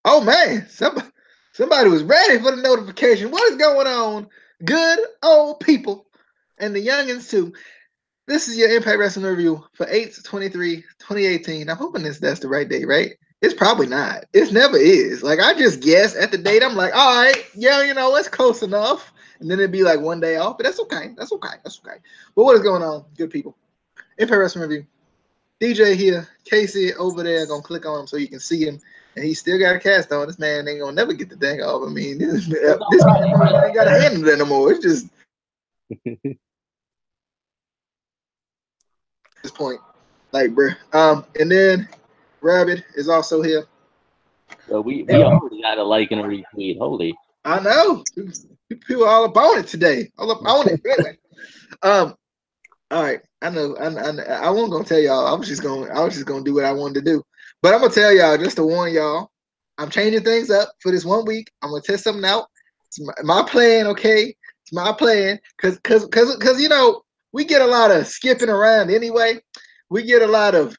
Oh man, somebody was ready for the notification. What is going on, good old people and the youngins too? This is your Impact Wrestling review for 8/23/2018. I'm hoping that's the right date, right? It's probably not. It never is. Like I just guess at the date. I'm like, all right, yeah, it's close enough. And then it'd be like one day off, but that's okay. That's okay. That's okay. But what is going on, good people? Impact Wrestling review. DJ here, Casey over there. Gonna click on him so you can see him. And he still got a cast on. This man ain't gonna never get the thing off. I mean, this man ain't got a hand in it no more. It's just this point. Like, bruh. And then Rabbit is also here. So we already got a like and a retweet. Holy. I know. People are all up on it today. All up on it. Anyway. All right. I know. I wasn't gonna tell y'all. I was just gonna do what I wanted to do. But I'm gonna tell y'all just to warn y'all. I'm changing things up for this 1 week. I'm gonna test something out. It's my plan, okay? It's my plan. Cause we get a lot of skipping around anyway. We get a lot of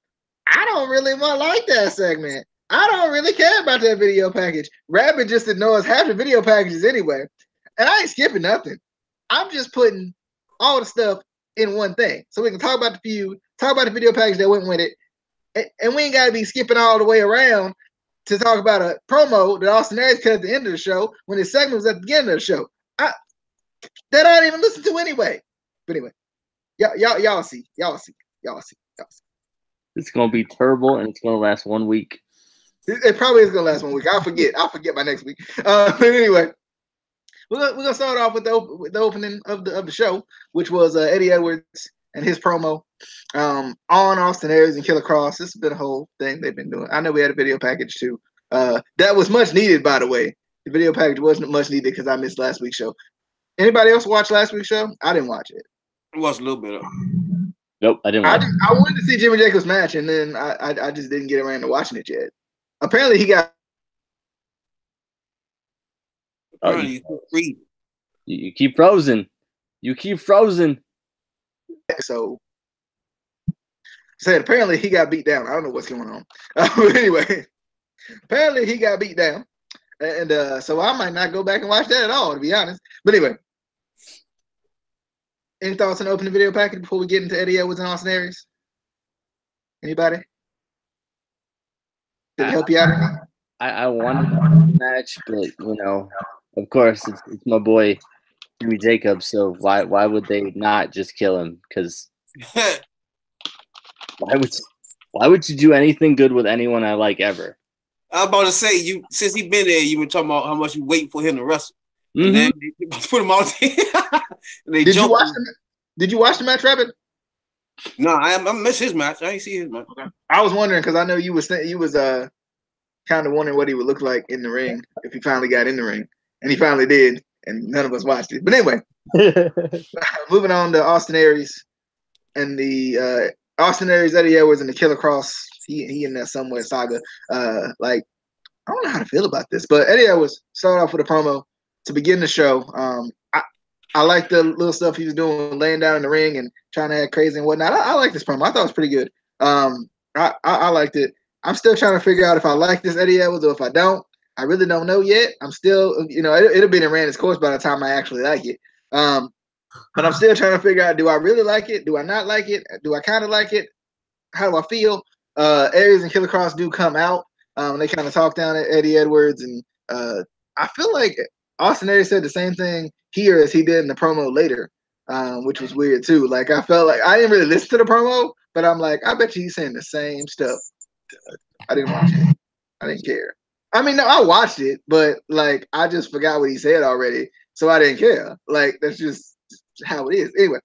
I don't really want to like that segment. I don't really care about that video package. Rabbit just ignores half the video packages anyway. And I ain't skipping nothing. I'm just putting all the stuff in one thing. So we can talk about the feud, talk about the video package that went with it, and we ain't got to be skipping all the way around to talk about a promo that Austin Aries cut at the end of the show when his segment was at the beginning of the show. That I didn't even listen to anyway. But anyway, y'all see. It's gonna be terrible, and it's gonna last 1 week. It probably is gonna last 1 week. I'll forget by next week. But anyway, we're gonna start off with the opening of the show, which was Eddie Edwards and his promo on Austin Aries and Killer Kross. This has been a whole thing they've been doing. I know we had a video package too. That was much needed, by the way. The video package wasn't much needed because I missed last week's show. Anybody else watch last week's show? I didn't watch it. I watched a little bit of it. Nope, I didn't watch it. I wanted to see Jimmy Jacobs' match, and then I just didn't get around to watching it yet. Apparently, he got. You keep frozen. You keep frozen. So, said apparently he got beat down. I don't know what's going on. But anyway, apparently he got beat down, and so I might not go back and watch that at all, to be honest. But anyway, any thoughts on the opening video package before we get into Eddie Edwards and Austin Aries? Anybody? Did it help you out? I wanted the match, but of course it's my boy Jimmy Jacobs. So why would they not just kill him? Because why would you do anything good with anyone I like ever? I was about to say since he been there, you been talking about how much you wait for him to wrestle. Mm-hmm. And then they put him out there. Did you watch the match, Rabbit? No, I missed his match. I ain't see his match. Okay. I was wondering because I know you was kind of wondering what he would look like in the ring if he finally got in the ring, and he finally did, and none of us watched it. But anyway, moving on to Austin Aries and the Austin Aries, Eddie Edwards, and the Killer Kross. He in that somewhere saga. I don't know how to feel about this, but Eddie Edwards started off with a promo to begin the show. I like the little stuff he was doing, laying down in the ring and trying to act crazy and whatnot. I like this promo. I thought it was pretty good. I liked it. I'm still trying to figure out if I like this Eddie Edwards or if I don't. I really don't know yet. I'm still, it'll be in ran its course by the time I actually like it. But I'm still trying to figure out, do I really like it? Do I not like it? Do I kind of like it? How do I feel? Aries and Killer Kross do come out. They kind of talk down at Eddie Edwards. And I feel like Austin Aries said the same thing here as he did in the promo later, which was weird too. Like I felt like I didn't really listen to the promo, but I'm like, I bet you he's saying the same stuff. I didn't watch it. I didn't care. I mean, no, I watched it, but like I just forgot what he said already, so I didn't care. Like that's just how it is. Anyway,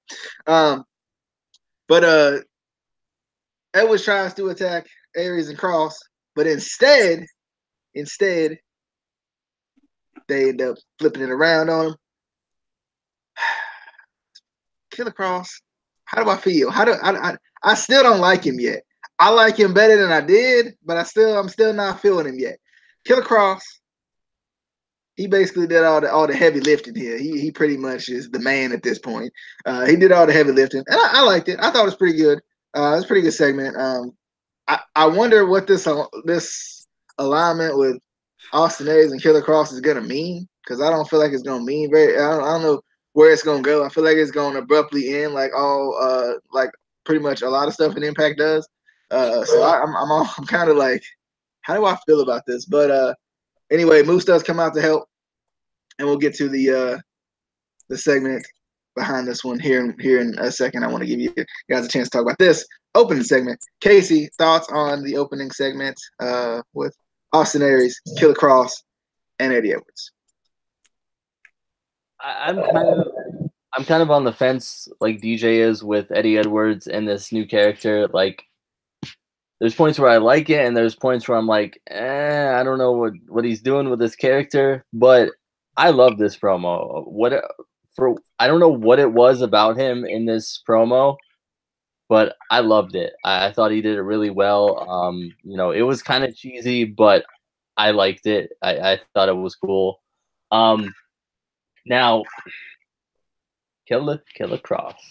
but Edwards tries to attack Aries and Kross, but instead they end up flipping it around on him. Killer Kross, how do I feel? I still don't like him yet. I like him better than I did, but I'm still not feeling him yet. Killer Kross, he basically did all the heavy lifting here. He pretty much is the man at this point. He did all the heavy lifting, and I liked it. I thought it was pretty good. It was a pretty good segment. I wonder what this alignment with Austin Aries and Killer Cross is gonna mean, because I don't feel like it's gonna mean very. I don't know where it's gonna go. I feel like it's gonna abruptly end, like like pretty much a lot of stuff in Impact does. So I'm kind of like, how do I feel about this? But anyway, Moose does come out to help, and we'll get to the segment behind this one here in a second. I want to give you guys a chance to talk about this opening segment. Casey, thoughts on the opening segment with Austin Aries, Killer Cross, and Eddie Edwards? I'm kind of on the fence, like DJ is with Eddie Edwards and this new character. Like, there's points where I like it, and there's points where I'm like, I don't know what he's doing with this character. But I love this promo. I don't know what it was about him in this promo, but I loved it. I thought he did it really well. It was kind of cheesy, but I liked it. I thought it was cool. Now, Killer Cross.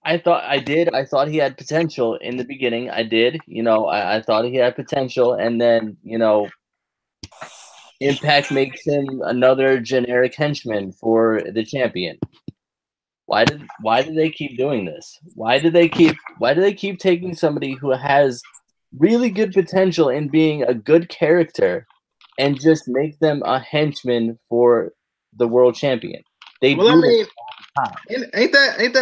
I thought he had potential in the beginning. I did. I thought he had potential, and then Impact makes him another generic henchman for the champion. Why did they keep doing this? Why do they keep taking somebody who has really good potential in being a good character and just make them a henchman for the world champion? Ain't that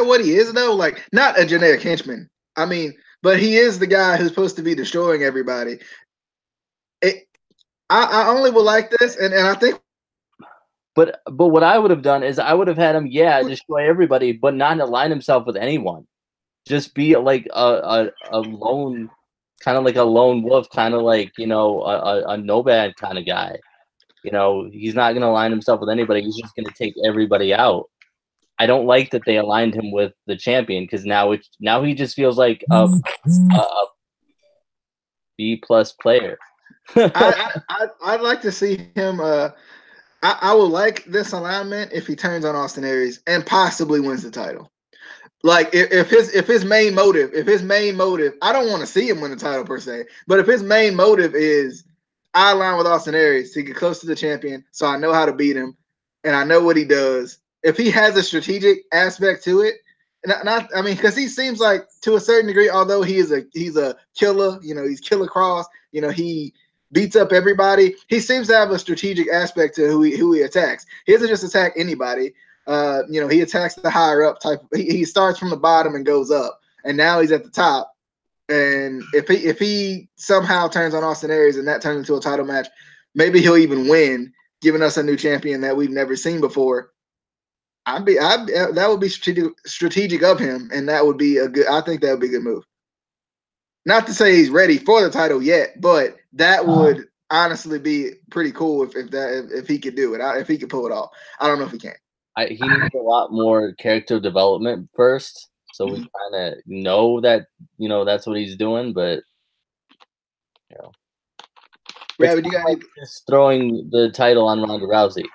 what he is though? Like, not a generic henchman. I mean, but he is the guy who's supposed to be destroying everybody. I only would like this, and I think. But what I would have done is I would have had him, destroy everybody, but not align himself with anyone. Just be like a lone, kind of like a lone wolf, kind of like a nomad kind of guy. He's not going to align himself with anybody. He's just going to take everybody out. I don't like that they aligned him with the champion, because now he just feels like a B+ player. I'd like to see him. I would like this alignment if he turns on Austin Aries and possibly wins the title. Like, if his main motive, I don't want to see him win the title per se, but if his main motive is I align with Austin Aries to get close to the champion, so I know how to beat him, and I know what he does. If he has a strategic aspect to it, because he seems like, to a certain degree, although he's a killer, he's Killer Cross, he beats up everybody. He seems to have a strategic aspect to who he attacks. He doesn't just attack anybody. He attacks the higher up type. He starts from the bottom and goes up, and now he's at the top. And if he somehow turns on Austin Aries and that turns into a title match, maybe he'll even win, giving us a new champion that we've never seen before. That would be strategic of him, and that would be I think that would be a good move. Not to say he's ready for the title yet, but that would honestly be pretty cool if he could do it. If he could pull it off. I don't know if he can. He needs a lot more character development first, so we kind of know that that's what he's doing. But Rabbit, you got just throwing the title on Ronda Rousey,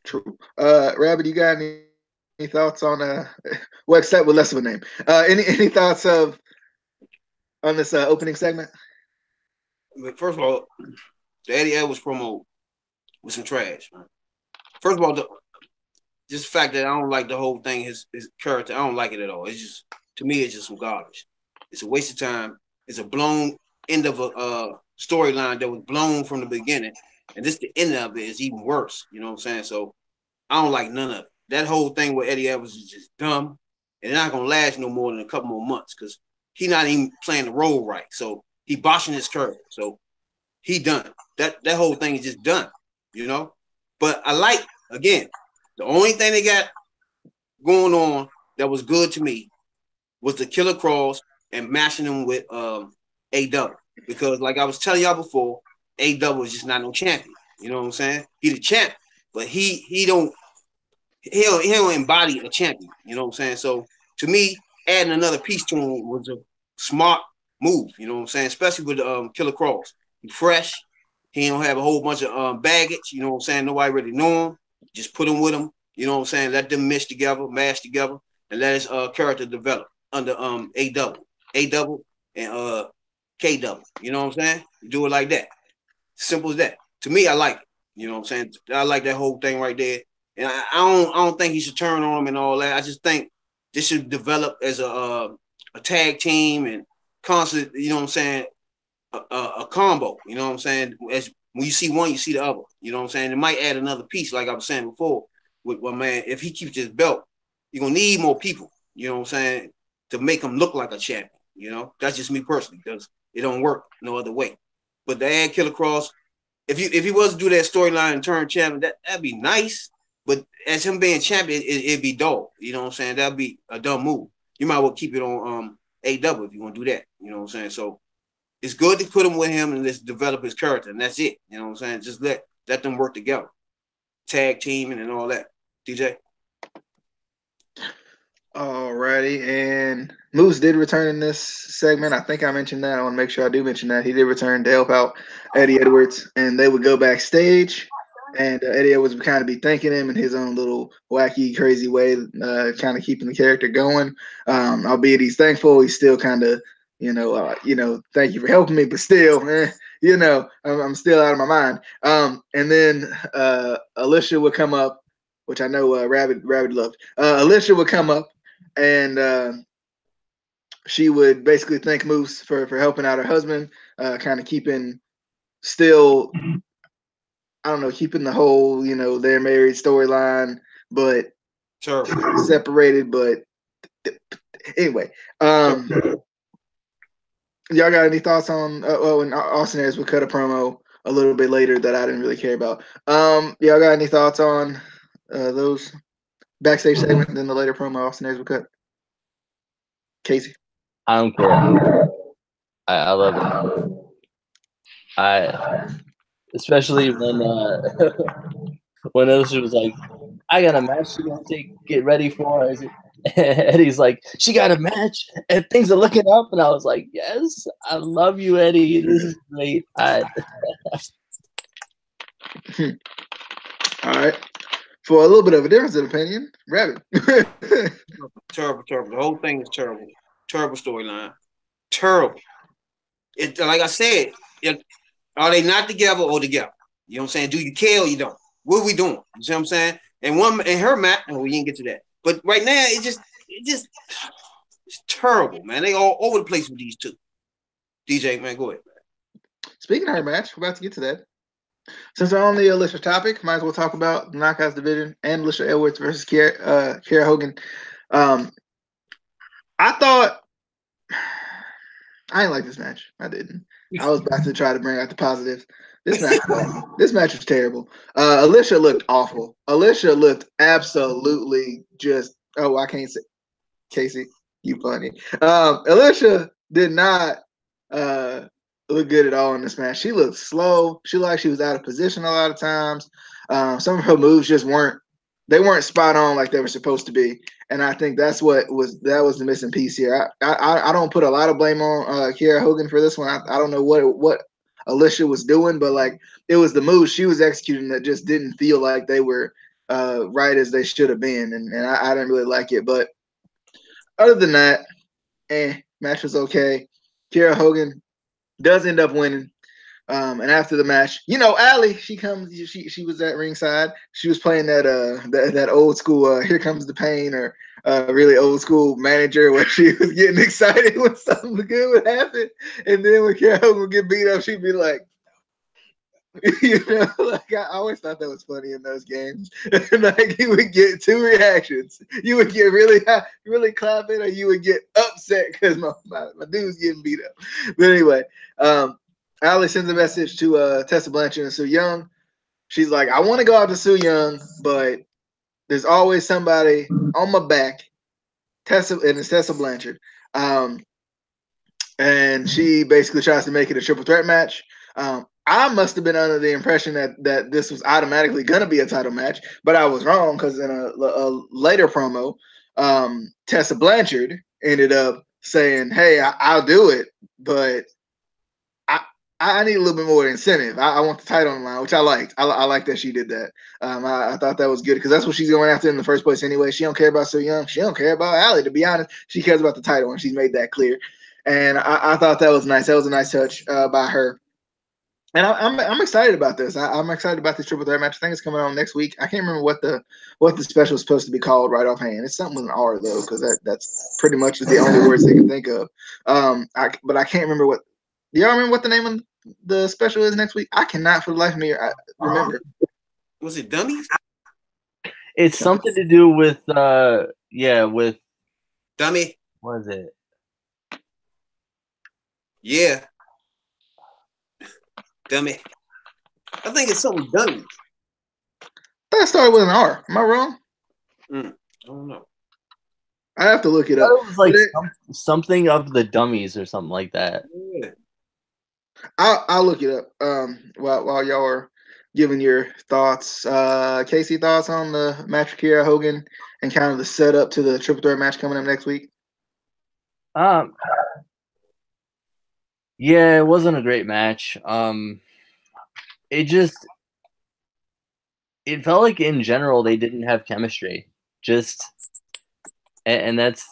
True. Rabbit, you got any thoughts on well, except with less of a name. Any thoughts on this opening segment? First of all, the Eddie Edwards promo was some trash, man. First of all, just the fact that I don't like the whole thing, his character, I don't like it at all. It's just, to me, it's just some garbage. It's a waste of time. It's a blown end of a storyline that was blown from the beginning. And this, the end of it, is even worse. You know what I'm saying? So I don't like none of it. That whole thing with Eddie Edwards is just dumb. And it's not going to last no more than a couple more months, because he's not even playing the role right. So he boshing his character. So he done. That whole thing is just done, But I like, again, the only thing they got going on that was good to me was the Killer Cross and matching them with A-Double. Because like I was telling y'all before, A-Double is just not no champion. You know what I'm saying? He the champ, but he don't embody a champion. You know what I'm saying? So to me, adding another piece to him was a smart move. You know what I'm saying? Especially with Killer Cross. He's fresh. He don't have a whole bunch of baggage. You know what I'm saying? Nobody really know him. Just put him with him. You know what I'm saying? Let them mash together, and let his character develop under A-Double. A-Double and KW. You know what I'm saying? You do it like that. Simple as that. To me, I like it. You know what I'm saying? I like that whole thing right there. And I don't think he should turn on him and all that. I just think this should develop as a tag team and constant, you know what I'm saying, a combo. You know what I'm saying? As when you see one, you see the other. You know what I'm saying? It might add another piece, like I was saying before. With my man, if he keeps his belt, you're gonna need more people. You know what I'm saying? To make him look like a champion. You know, that's just me personally, because it don't work no other way. But to add Killer Cross, if he was to do that storyline and turn champion, that'd be nice. But as him being champion, it'd be dull. You know what I'm saying? That'd be a dumb move. You might well keep it on AW if you want to do that. You know what I'm saying? So it's good to put him with him and let's develop his character, and that's it. You know what I'm saying? Just let them work together, tag teaming and all that. DJ. Alrighty, and Moose did return in this segment. I think I mentioned that. I want to make sure I do mention that. He did return to help out Eddie Edwards, and they would go backstage, and Eddie Edwards would kind of be thanking him in his own little wacky, crazy way, kind of keeping the character going. Albeit he's thankful, he's still kind of, thank you for helping me, but still, I'm still out of my mind. And then Alicia would come up, which I know Rabbit loved. Alicia would come up, and she would basically thank Moose for helping out her husband, kind of keeping still, I don't know, keeping the whole, they're married storyline, but separated. But anyway, y'all got any thoughts on? And Austin Aries would cut a promo a little bit later that I didn't really care about. Y'all got any thoughts on those backstage segments and then the later promo Austin Aries would cut? Casey? I don't care. I love it. Especially when when Alicia was like, I got a match you want to get ready for. Eddie's like, she got a match and things are looking up, and I was like, yes, I love you, Eddie. This is great. All right. For a little bit of a difference in opinion, Rabbit. Terrible. The whole thing is terrible. Terrible storyline. Terrible. It, like I said, are they not together or together? You know what I'm saying? Do you care or you don't? What are we doing? You see what I'm saying? And her match, we didn't get to that. But right now, it's terrible, man. They all over the place with these two. DJ, man, go ahead. Speaking of her match, we're about to get to that. Since we're on the Alicia topic, might as well talk about the Knockouts division and Alicia Edwards versus Kiera Hogan. I thought I didn't like this match. I didn't. I was about to try to bring out the positives. This match was terrible. Alicia looked awful. Alicia looked absolutely just. Oh, I can't say. Casey, you funny. Alicia did not look good at all in this match. She looked slow. She looked like she was out of position a lot of times. Some of her moves just weren't spot on like they were supposed to be. And I think that was the missing piece here. I don't put a lot of blame on Kiera Hogan for this one. I don't know what Alicia was doing, but like it was the moves she was executing that just didn't feel like they were right as they should have been. And I didn't really like it. But other than that, match was okay. Kiera Hogan does end up winning. And after the match, Allie, she comes. She was at ringside. She was playing that old school "Here Comes the Pain" or really old school manager, where she was getting excited when something good would happen, and then when Carol would get beat up, she'd be like, I always thought that was funny in those games. Like you would get two reactions. You would get really high, really clapping, or you would get upset because my dude's getting beat up. But anyway, Allie sends a message to Tessa Blanchard and Su Yung. She's like, I want to go out to Su Yung, but there's always somebody on my back. It's Tessa Blanchard. And she basically tries to make it a triple threat match. I must have been under the impression that this was automatically going to be a title match, but I was wrong because in a later promo, Tessa Blanchard ended up saying, hey, I'll do it, but I need a little bit more incentive. I want the title on the line, which I liked. I like that she did that. I thought that was good because that's what she's going after in the first place anyway. She don't care about Su Yung. She don't care about Allie, to be honest. She cares about the title, and she's made that clear. And I thought that was nice. That was a nice touch by her. And I'm excited about this. I'm excited about this triple threat match. I think it's coming on next week. I can't remember what the special is supposed to be called right offhand. It's something with an R though, because that's pretty much the only words they can think of. But I can't remember what. Do y'all remember what the name of the special is next week? I cannot for the life of me remember. Was it Dummies? It's something to do with with Dummy. What is it? Yeah. Dummy. I think it's something dummy. That started with an R. Am I wrong? I don't know. I have to look it up. It was like something of the dummies or something like that. Yeah. I'll look it up while y'all are giving your thoughts. Casey, thoughts on the match with Kiera Hogan and kind of the setup to the triple threat match coming up next week? Yeah, it wasn't a great match. It felt like in general they didn't have chemistry. And that's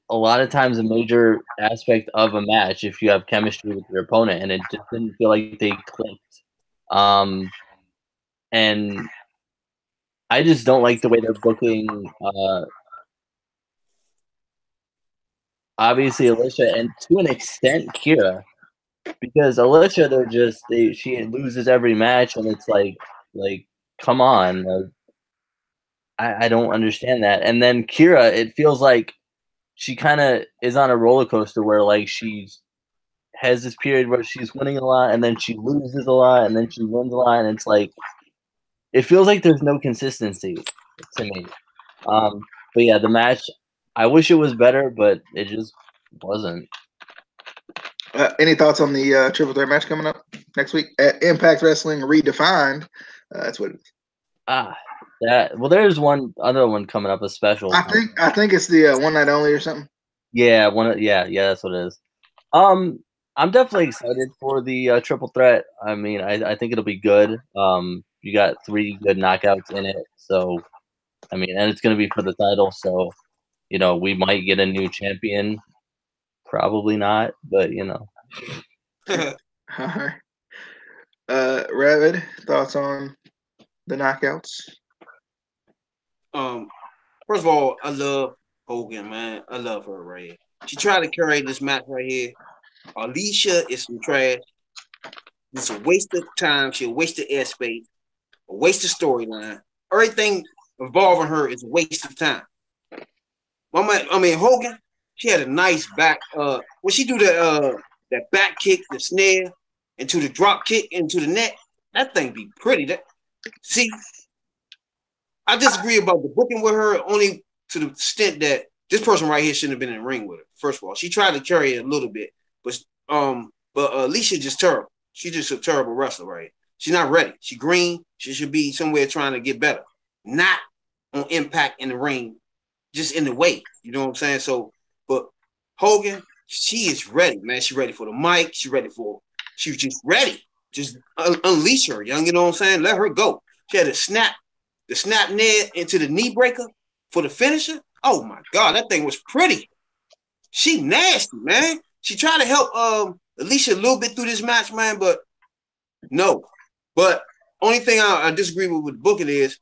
a lot of times a major aspect of a match if you have chemistry with your opponent, and it just didn't feel like they clicked. And I just don't like the way they're booking obviously Alicia and to an extent Kiera, because Alicia she loses every match, and it's like come on, I don't understand that. And then Kiera, it feels like she kind of is on a roller coaster where like she has this period where she's winning a lot, and then she loses a lot, and then she wins a lot, and it's like it feels like there's no consistency to me. But yeah, the match, I wish it was better, but it just wasn't. Any thoughts on the triple threat match coming up next week at Impact Wrestling Redefined? That's what it is. There's other one coming up, a special. I think it's the one night only or something. Yeah, that's what it is. I'm definitely excited for the triple threat. I mean, I think it'll be good. You got 3 good knockouts in it, so I mean, and it's gonna be for the title, so we might get a new champion. Probably not, but All right. Ravid, thoughts on the knockouts? First of all, I love Hogan, man. I love her right here. She tried to carry this match right here. Alicia is some trash. It's a waste of time. She a waste of airspace, a waste of storyline. Everything involving her is a waste of time. Hogan, she had a nice back. When she do that back kick, the snare, into the drop kick, into the net, that thing be pretty. See, I disagree about the booking with her only to the extent that this person right here shouldn't have been in the ring with her. First of all, she tried to carry it a little bit, but Alicia just terrible. She's just a terrible wrestler, right? She's not ready. She green. She should be somewhere trying to get better, not on Impact in the ring, just in the way. You know what I'm saying? So, but Hogan, she is ready, man. She's ready for the mic. She's just ready. Just unleash her, young. You know what I'm saying? Let her go. She had the snap near into the knee breaker for the finisher. Oh my God, that thing was pretty. She nasty, man. She tried to help Alicia a little bit through this match, man, but no. But only thing I disagree with booking is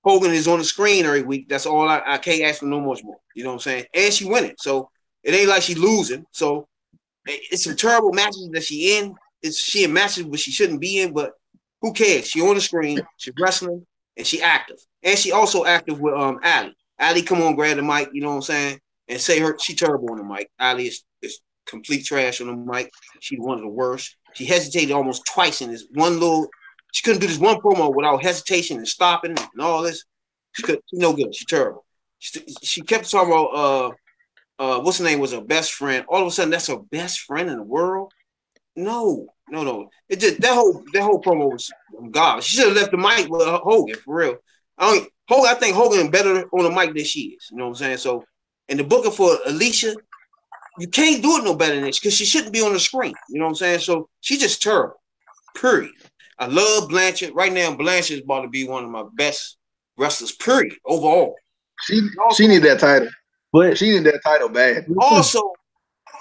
Hogan is on the screen every week. That's all I can't ask for no much more. You know what I'm saying? And she winning. So it ain't like she losing. So it's some terrible matches that she in. She in matches where she shouldn't be in, but who cares? She on the screen, she wrestling, and she active. And she also active with Ali. Ali come on, grab the mic, you know what I'm saying? And say she terrible on the mic. Ali is complete trash on the mic. She's one of the worst. She hesitated almost twice in this she couldn't do this one promo without hesitation and stopping and all this. She's no good. She's terrible. She kept talking about what's her name was her best friend. All of a sudden, that's her best friend in the world. No. It just that whole promo was garbage. She should have left the mic with Hogan for real. I think Hogan better on the mic than she is. You know what I'm saying? So, and the booking for Alicia, you can't do it no better than this because she shouldn't be on the screen. You know what I'm saying? So she's just terrible. Period. I love Blanchard. Right now, Blanchard is about to be one of my best wrestlers, period, overall. She need that title. But she need that title bad. Also,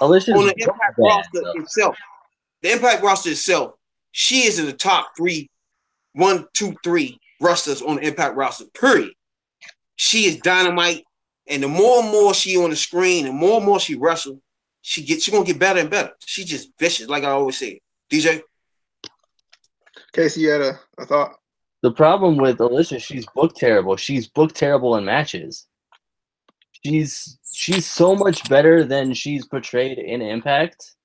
Alicia's on the Impact roster though. itself. The Impact roster itself, she is in the top 1, 2, 3 wrestlers on the Impact roster. Period. She is dynamite, and the more and more she on the screen, and more she wrestles, she gonna get better and better. She's just vicious, like I always say. DJ. Casey, you had a thought? The problem with Alicia, she's booked terrible. She's booked terrible in matches. She's so much better than she's portrayed in Impact.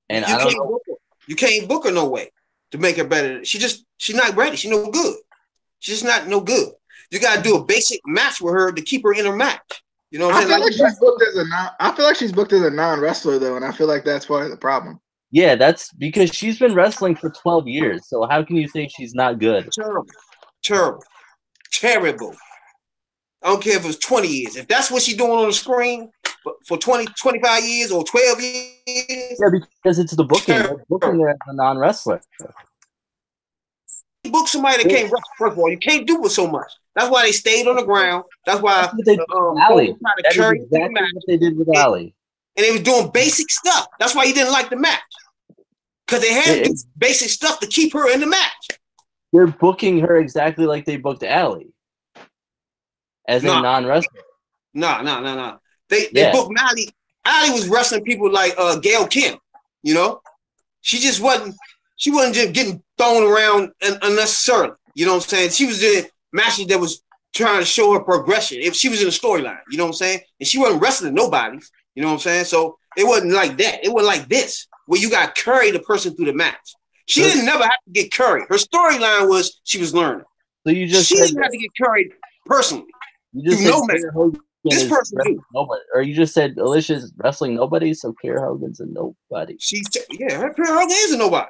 And you can't book her no way to make her better. She's not ready. She's no good. She's just not no good. You gotta do a basic match with her to keep her in her match. You know what I'm saying? I feel like she's booked as a non-wrestler though, and I feel like that's part of the problem. Yeah, that's because she's been wrestling for 12 years. So how can you say she's not good? Terrible. I don't care if it was 20 years. If that's what she's doing on the screen for 20, 25 years or 12 years. Yeah, because it's the booking. They're booking her as a non-wrestler. You book somebody that can't wrestle. First of all, you can't do it so much. That's why they stayed on the ground. That's why what they did with Ali. That is exactly what they did with Ali. And they was doing basic stuff. That's why you didn't like the match. Because they had to do basic stuff to keep her in the match. They're booking her exactly like they booked Ali. As a non-wrestler. No. They booked Ali. Ali was wrestling people like Gail Kim, you know? She wasn't just getting thrown around unnecessarily. You know what I'm saying? She was in matches that was trying to show her progression. If she was in a storyline, you know what I'm saying? And she wasn't wrestling nobody. You know what I'm saying? So it wasn't like that. It wasn't like this, where you got to carry the person through the match. She didn't never have to get carried. Her storyline was she was learning. So she didn't have to get carried personally. You just said this person nobody, or you just said Alicia's wrestling nobody, so Kiera Hogan's a nobody. Kiera Hogan is a nobody.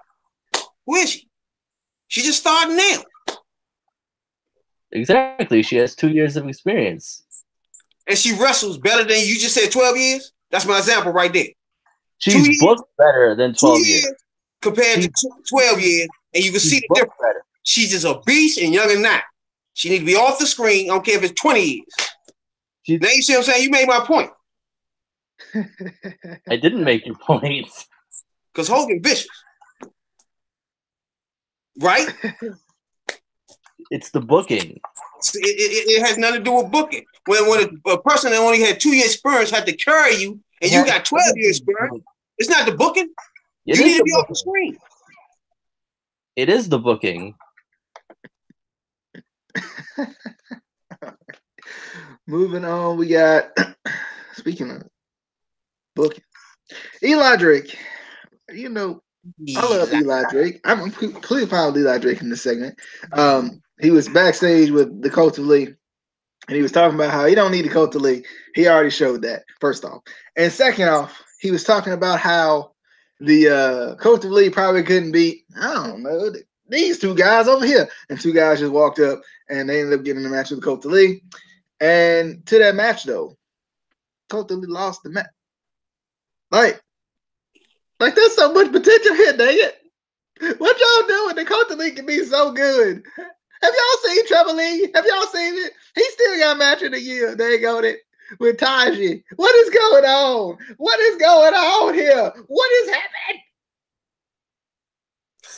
Who is she? She's just starting now. Exactly. She has 2 years of experience. And she wrestles better than you just said 12 years? That's my example right there. She's booked better than 12 years. Compared to 12 years, and you can see the difference. Better. She's just a beast and young and not. She needs to be off the screen. I don't care if it's 20 years. Now you see what I'm saying? You made my point. I didn't make your point. Because Hogan vicious. Right? It's the booking. It has nothing to do with booking. When a person that only had 2 years experience had to carry you, and you got 12 years experience, it's not the booking. You need to be off the screen. It is the booking. Moving on, we got, speaking of booking, Eli Drake. You know, I love Eli Drake. I'm completely fine with Eli Drake in this segment. He was backstage with the Cult of Lee, and he was talking about how he don't need the Cult of Lee. He already showed that, first off. And second off, he was talking about how the Cult of Lee probably couldn't beat, I don't know, these two guys over here. And two guys just walked up, and they ended up getting a match with the Cult of Lee. And to that match, though, Cult of Lee lost the match. Like there's so much potential here, dang it. What y'all doing? The Cult of Lee can be so good. Have y'all seen Trevor Lee? Have y'all seen it? He still got match of the year. There you go. With Taji. What is going on? What is going on here? What is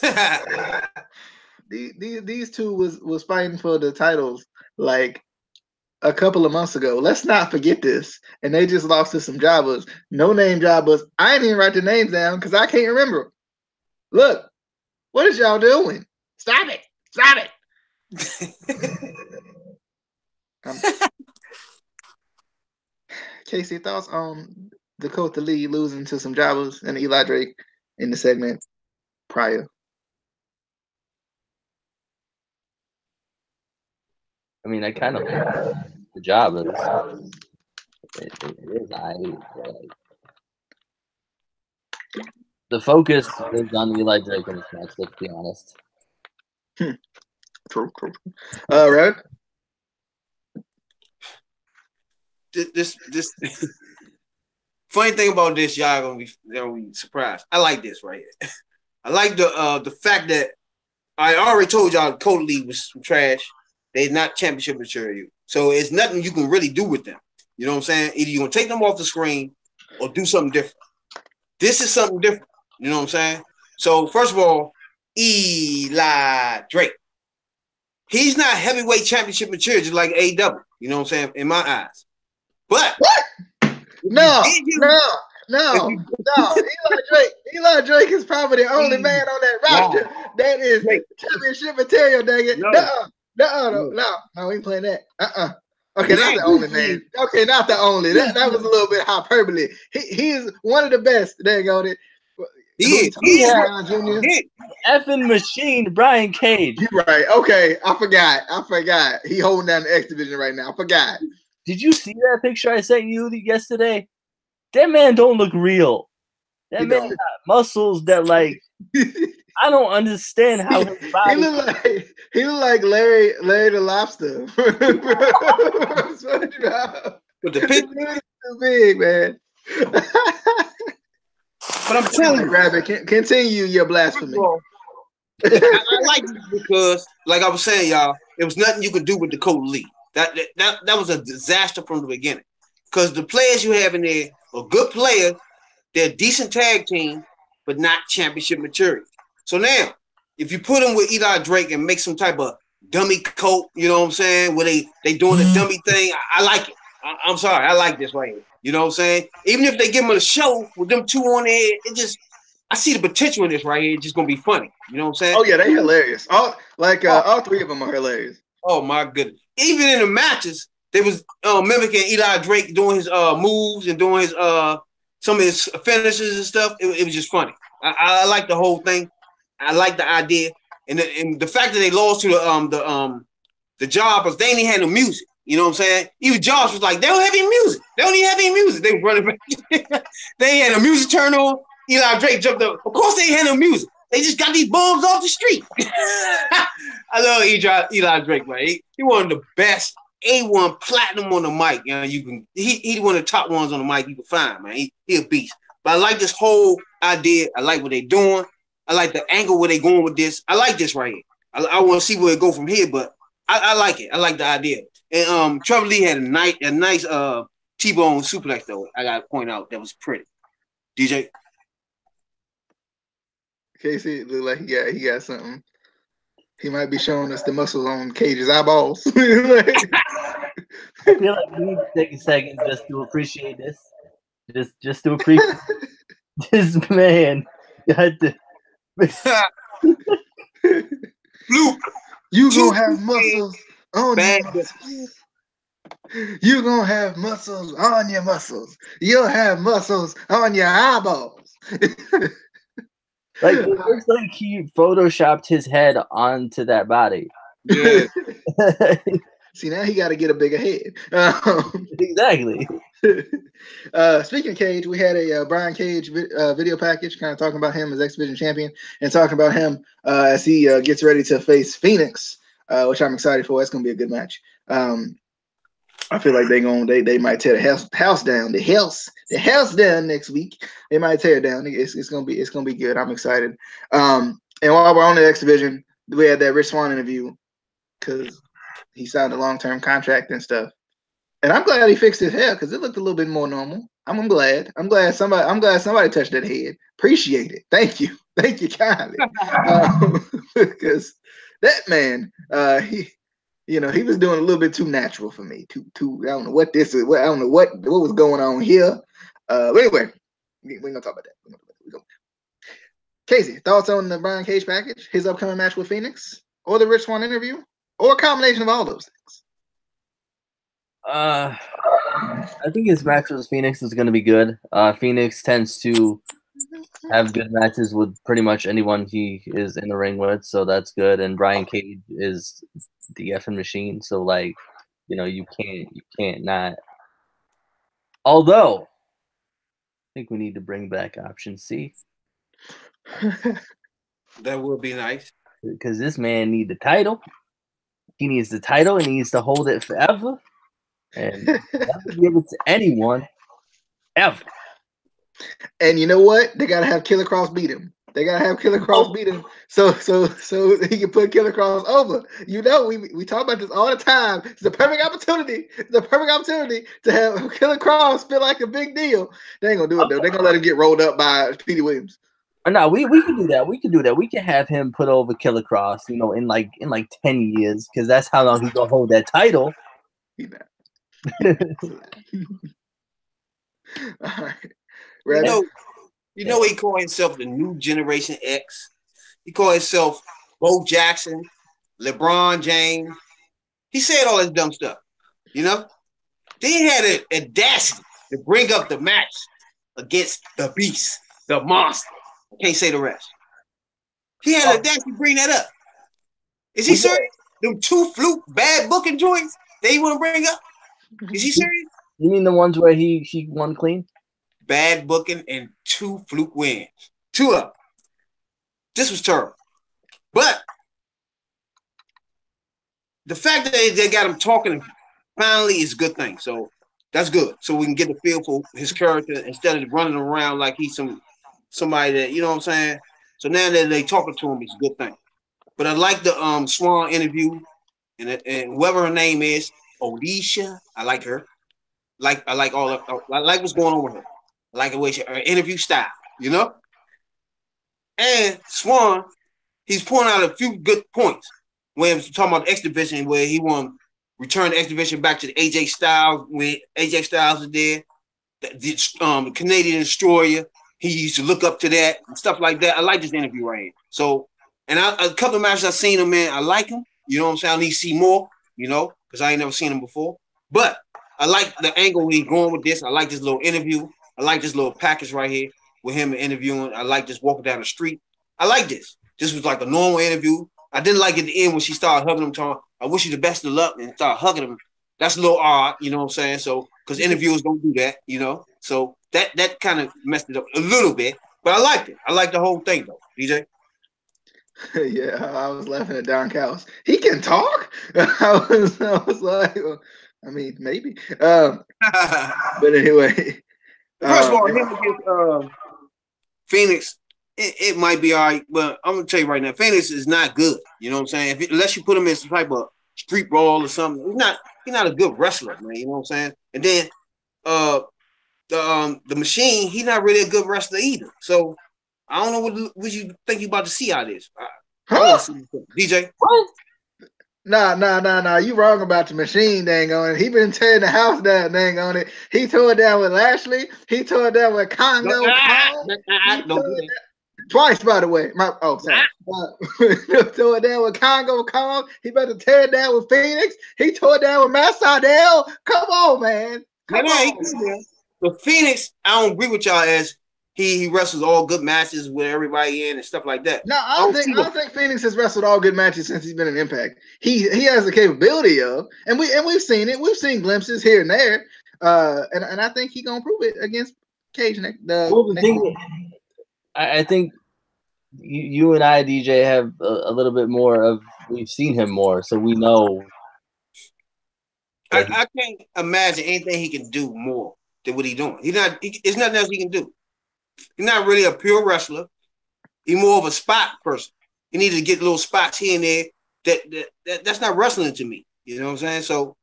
happening? These two was fighting for the titles like a couple of months ago. Let's not forget this. And they just lost to some jobbers. No name jobbers. I didn't even write the names down because I can't remember. Look, what is y'all doing? Stop it. Stop it. Casey, thoughts on Dakota Lee losing to some jobbers and Eli Drake in the segment prior? I mean, I kind of like the job. It is. The focus is on Eli Drake in this match, let's be honest. True. Right. This funny thing about this, y'all gonna be surprised. I like this right here. I like the fact that I already told y'all Cody Lee was some trash. They're not championship material. So it's nothing you can really do with them. You know what I'm saying? Either you're gonna take them off the screen or do something different. This is something different. You know what I'm saying? So first of all, Eli Drake. He's not heavyweight championship material just like AW. You know what I'm saying? In my eyes. But what? No. Eli Drake is probably the only man on that roster that is championship material, dang it. No, we ain't playing that. Okay, not the only man. Okay, not the only. That was a little bit hyperbole. He's one of the best. Dang on it. He is. Effing machine, Brian Cage. You're right. Okay, I forgot. He holding down the X division right now. I forgot. Did you see that picture I sent you yesterday? That man don't look real. That man got muscles that like I don't understand how his body. He look like Larry the Lobster. With the picture too big, man. But I'm telling you, Rabbit, continue your blasphemy. I like this because, like I was saying, y'all, there was nothing you could do with Dakota Lee. That was a disaster from the beginning. Because the players you have in there are good players, they're a decent tag team, but not championship material. So now, if you put them with Eli Drake and make some type of dummy coat, you know what I'm saying, where they doing a dummy thing, I like it. I'm sorry, I like this right here. You know what I'm saying? Even if they give them a show with them two on there, I see the potential in this right here. It's just gonna be funny. You know what I'm saying? Oh yeah, they hilarious. All three of them are hilarious. Oh my goodness! Even in the matches, they was mimicking Eli Drake doing his moves and doing his some of his finishes and stuff. It was just funny. I like the whole thing. I like the idea and the fact that they lost to the Jobbers. They ain't even had no music. You know what I'm saying? Even Josh was like, they don't have any music. They don't even have any music. They were running back. They ain't had no music turn on. Eli Drake jumped up. Of course they ain't had no music. They just got these bums off the street. I love Eli Drake, man. He one of the best A1 platinum on the mic. You know, he one of the top ones on the mic you can find, man. He a beast. But I like this whole idea. I like what they doing. I like the angle where they going with this. I like this right here. I want to see where it go from here, but I like it. I like the idea. And Trevor Lee had a nice T-bone suplex though. I gotta point out that was pretty. DJ. Casey look like he got something. He might be showing us the muscles on Cage's eyeballs. I feel like we need to take a second just to appreciate this. Just to appreciate this man. Luke, you gonna have muscles on your muscles. You gonna have muscles on your muscles. You'll have muscles on your eyeballs. Like it looks like he photoshopped his head onto that body. Yeah. See, now he got to get a bigger head. Exactly. Speaking of Cage, we had a Brian Cage video package, kind of talking about him as X Division champion, and talking about him as he gets ready to face Phoenix, which I'm excited for. It's gonna be a good match. I feel like they might tear the house down. The house down next week. They might tear it down. It's gonna be good. I'm excited. And while we're on the X Division, we had that Rich Swann interview because he signed a long-term contract and stuff. And I'm glad he fixed his hair because it looked a little bit more normal. I'm glad somebody touched that head. Appreciate it. Thank you kindly. Because that man, he was doing a little bit too natural for me. Too. I don't know what this is. I don't know what was going on here. But anyway, we're gonna talk about that. Casey, thoughts on the Brian Cage package, his upcoming match with Phoenix, or the Rich Swann interview, or a combination of all those things? I think his match with Phoenix is going to be good. Phoenix tends to have good matches with pretty much anyone he is in the ring with, so that's good. And Brian Cage is the effing machine, so like, you can't not. Although, I think we need to bring back option C. That would be nice. Because this man needs the title. He needs the title and he needs to hold it forever. And never give it to anyone ever. And you know what? They gotta have Killer Cross beat him. They gotta have Killer Cross beat him so he can put Killer Cross over. You know, we talk about this all the time. It's the perfect opportunity. It's the perfect opportunity to have Killer Cross feel like a big deal. They ain't gonna do it though. They're gonna let him get rolled up by Petey Williams. No, we can do that. We can do that. We can have him put over Killer Cross, you know, in like 10 years, because that's how long he's gonna hold that title. All right. You know he called himself the new Generation X. He called himself Bo Jackson, LeBron James. He said all this dumb stuff, you know? Then he had an audacity to bring up the match against the Beast, the Monster. I can't say the rest. He had an audacity to bring that up. Is he serious? Them 2 fluke bad booking joints that he want to bring up? Is he serious? You mean the ones where he won clean? Bad booking and 2 fluke wins. 2 of them. This was terrible. But the fact that they got him talking finally is a good thing. So that's good. So we can get a feel for his character instead of running around like he's somebody that, you know what I'm saying? So now that they talking to him, it's a good thing. But I like the Swan interview and whoever her name is, Alicia. I like her. I like what's going on with her. I like the way her interview style, you know? And Swan, he's pointing out a few good points when he's talking about the X Division, where he want to return the X Division back to the AJ Styles, when AJ Styles is there, the Canadian Destroyer. He used to look up to that and stuff like that. I like this interview right here. So, and a couple of matches I've seen him, man, I like him. You know what I'm saying? I need to see more, you know, because I ain't never seen him before. But I like the angle he's going with this. I like this little interview. I like this little package right here with him interviewing. I like just walking down the street. I like this. This was like a normal interview. I didn't like at the end when she started hugging him, talking, I wish you the best of luck, and started hugging him. That's a little odd, you know what I'm saying? So, because interviewers don't do that, you know? So that kind of messed it up a little bit, but I liked it. I liked the whole thing, though, DJ. Yeah, I was laughing at Don Callis. He can talk? I was like, well, I mean, maybe. But anyway. First of all, him against Phoenix, it might be all right, but I'm going to tell you right now, Phoenix is not good. You know what I'm saying? Unless you put him in some type of street brawl or something, he's not a good wrestler, man. You know what I'm saying? And then the Machine, he's not really a good wrestler either. So I don't know what you think you about to see out of this. DJ? What? Nah. You wrong about the Machine, dang on it. He been tearing the house down, dang on it. He tore it down with Lashley. He tore it down with Congo. Twice, by the way. Sorry. Tore it down with Congo Kong. He about to tear it down with Phoenix. He tore it down with Matt Sydal. Come on, man. Come on. But Phoenix, I don't agree with y'all as he wrestles all good matches with everybody in and stuff like that. No, I don't think Phoenix has wrestled all good matches since he's been in Impact. He has the capability of, and we've seen it. We've seen glimpses here and there. And I think he's gonna prove it against Cage next. I think you and I, DJ, have a little bit more of. We've seen him more, so we know. I can't imagine anything he can do more than what he's doing. It's nothing else he can do. He's not really a pure wrestler. He's more of a spot person. He needs to get little spots here and there. That's not wrestling to me. You know what I'm saying? So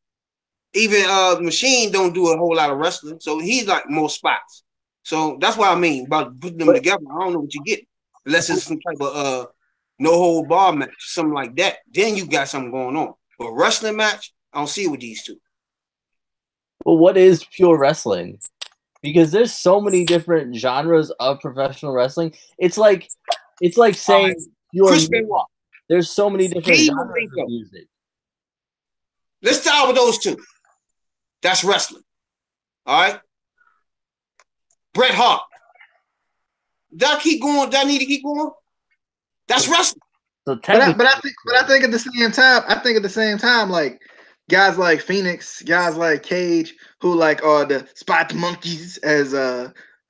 even Machine don't do a whole lot of wrestling. So he's like more spots. So that's what I mean about putting them together. I don't know what you get. Unless it's some type of no hold bar match, something like that. Then you got something going on. But wrestling match, I don't see it with these two. Well, what is pure wrestling? Because there's so many different genres of professional wrestling. It's like saying there's so many different genres of music. Let's start with those two. That's wrestling. All right. Bret Hart. Do I keep going? Do I need to keep going? That's wrestling. So but I think at the same time, like guys like Phoenix, guys like Cage, who like are the spot monkeys, as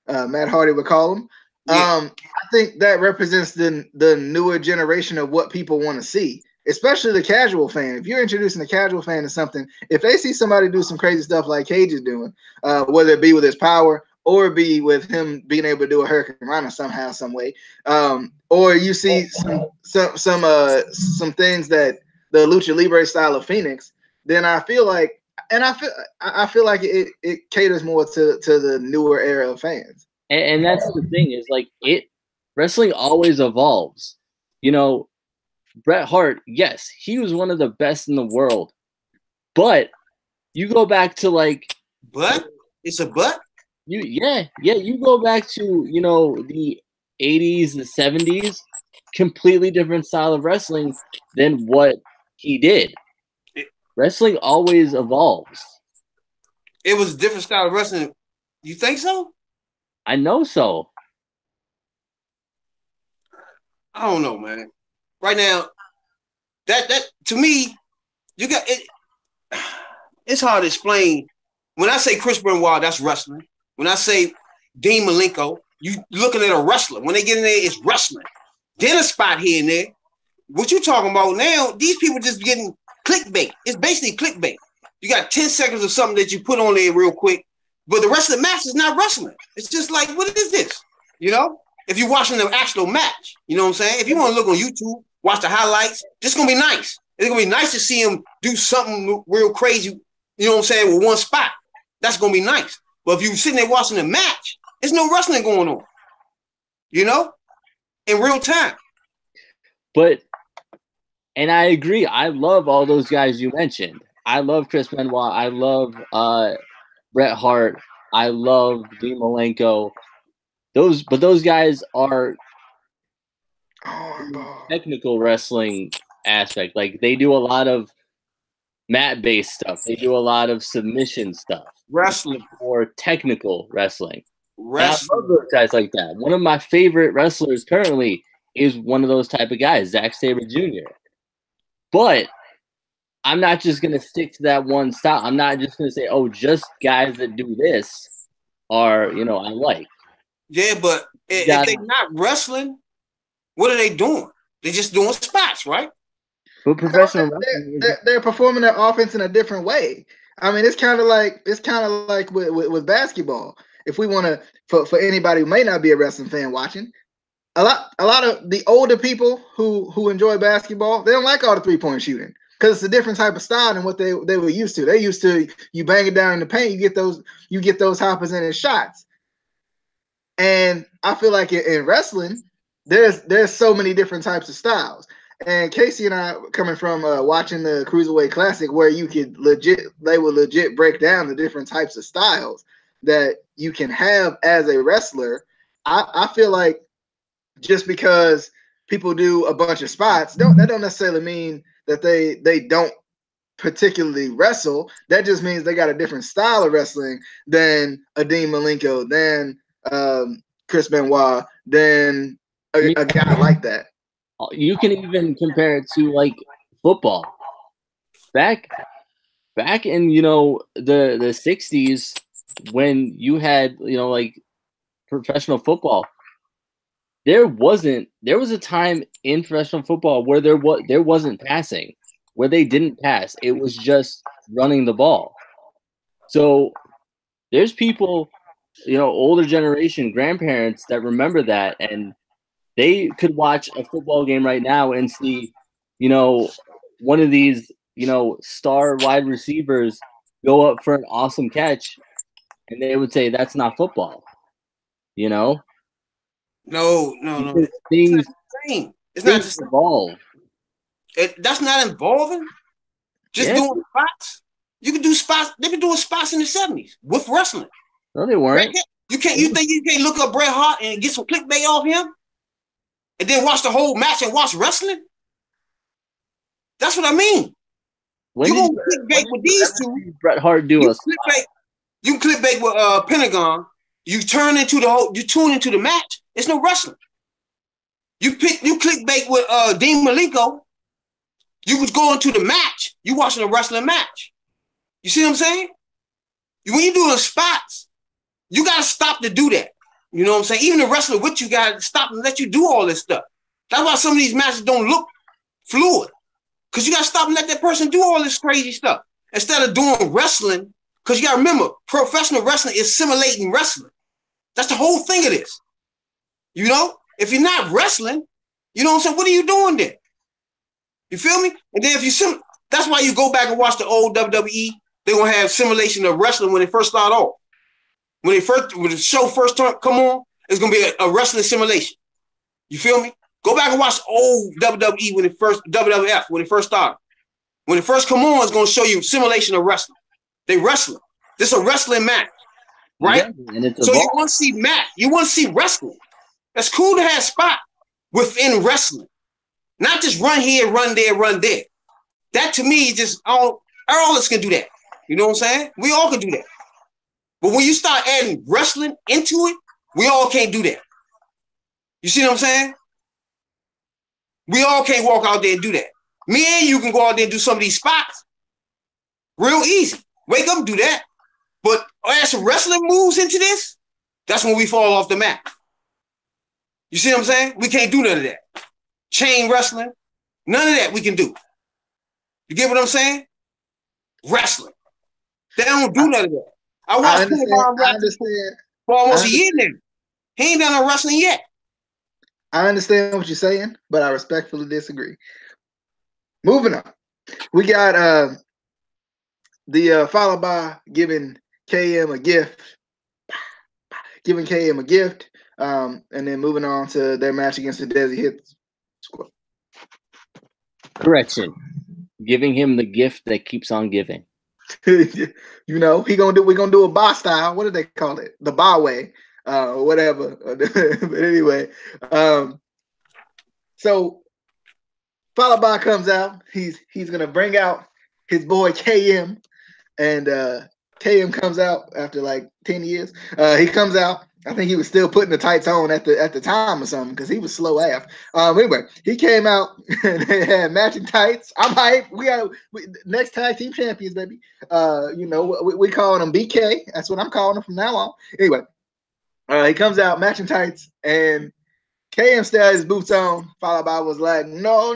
Matt Hardy would call them. Yeah. I think that represents the newer generation of what people want to see, especially the casual fan. If you're introducing the casual fan to something, if they see somebody do some crazy stuff like Cage is doing, whether it be with his power or B with him being able to do a Hurricane Rana somehow, some way. Or you see some things that the Lucha Libre style of Phoenix, then I feel like, and I feel like it caters more to the newer era of fans. And that's the thing is like wrestling always evolves. You know, Bret Hart, yes, he was one of the best in the world, but you go back to like, but it's a but. You go back to the 80s, the 70s, completely different style of wrestling than what he did. Wrestling always evolves. It was a different style of wrestling. You think so? I know so. I don't know, man. Right now, that to me, you got it. It's hard to explain. When I say Chris Benoit, that's wrestling. When I say Dean Malenko, you looking at a wrestler. When they get in there, it's wrestling. Then a spot here and there. What you talking about now? These people just getting clickbait. It's basically clickbait. You got 10 seconds of something that you put on there real quick, but the rest of the match is not wrestling. It's just like, what is this? You know? If you're watching the actual match, you know what I'm saying? If you want to look on YouTube, watch the highlights, this is going to be nice. It's going to be nice to see him do something real crazy, you know what I'm saying, with one spot. That's going to be nice. But if you're sitting there watching the match, there's no wrestling going on, you know, in real time. But, and I agree, I love all those guys you mentioned. I love Chris Benoit. I love Bret Hart. I love Dean Malenko. But those guys are technical wrestling aspect. Like they do a lot of mat-based stuff. They do a lot of submission stuff. Wrestling. Or technical wrestling. I love those guys like that. One of my favorite wrestlers currently is one of those type of guys, Zack Sabre Jr. But I'm not just going to stick to that one style. I'm not just going to say, oh, just guys that do this are, I like. Yeah, but if they're not wrestling, what are they doing? They're just doing spots, right? But professional they're performing their offense in a different way. I mean, it's kind of like with basketball. If we want to, for anybody who may not be a wrestling fan watching, a lot of the older people who enjoy basketball, they don't like all the 3-point shooting because it's a different type of style than what they were used to. They're used to you bang it down in the paint, you get those hoppers in and shots. And I feel like in wrestling, there's so many different types of styles. And Casey and I, coming from watching the Cruiserweight Classic, where they will legit break down the different types of styles that you can have as a wrestler. I feel like just because people do a bunch of spots, that don't necessarily mean that they don't particularly wrestle. That just means they got a different style of wrestling than a Dean Malenko, than Chris Benoit, than a guy like that. You can even compare it to like football. Back in the 60s when you had like professional football, there was a time in professional football where there wasn't passing, where they didn't pass. It was just running the ball. So there's people, older generation grandparents that remember that, and they could watch a football game right now and see, one of these, star wide receivers go up for an awesome catch, and they would say that's not football. No. Things, it's not just evolve. That's not involving. Just doing spots. You can do spots. They've been doing spots in the 70s with wrestling. No, they weren't. You think you can't look up Bret Hart and get some clickbait off him, and then watch the whole match and watch wrestling? That's what I mean. You gonna clickbait with these two? Bret Hart do us. You clickbait with Pentagon. You tune into the match. It's no wrestling. You clickbait with Dean Malenko. You was going to the match. You watching a wrestling match. You see what I'm saying? When you do the spots, you gotta stop to do that. You know what I'm saying? Even the wrestler with you gotta stop and let you do all this stuff. That's why some of these matches don't look fluid. Because you gotta stop and let that person do all this crazy stuff. Instead of doing wrestling, because you gotta remember, professional wrestling is simulating wrestling. That's the whole thing of this. You know, if you're not wrestling, you know what I'm saying? What are you doing there? You feel me? And then if you that's why you go back and watch the old WWE. They're gonna have simulation of wrestling when they first start off. When the show first come on, it's gonna be a wrestling simulation. You feel me? Go back and watch old WWE when it first WWF when it first started. When it first come on, it's gonna show you simulation of wrestling. They wrestling. This is a wrestling match, right? Yeah, and it's so you want to see match. You want to see wrestling. That's cool to have spot within wrestling, not just run here, run there, run there. That to me is just all of us can do that. You know what I'm saying? We all can do that. But when you start adding wrestling into it, we all can't do that. You see what I'm saying? We all can't walk out there and do that. Me and you can go out there and do some of these spots. Real easy. Wake up and do that. But add some wrestling moves into this, that's when we fall off the map. You see what I'm saying? We can't do none of that. Chain wrestling, none of that we can do. You get what I'm saying? Wrestling. They don't do none of that. I watched Pentagon wrestling for almost a year now. He ain't done no wrestling yet. I understand what you're saying, but I respectfully disagree. Moving on. We got followed by giving KM a gift. Giving KM a gift. And then moving on to their match against the Desi Hit Squad. Correction. Giving him the gift that keeps on giving. You know, we're gonna do a bar style. What do they call it? The bar way, or whatever. But anyway, so followed by comes out. He's gonna bring out his boy KM, and KM comes out after like 10 years. He comes out. I think he was still putting the tights on at the time or something because he was slow AF. Anyway, he came out and they had matching tights. I'm hype. We got next tag team champions, baby. You know, we calling them BK. That's what I'm calling them from now on. Anyway, he comes out matching tights and KM still had his boots on. Followed by was like, no.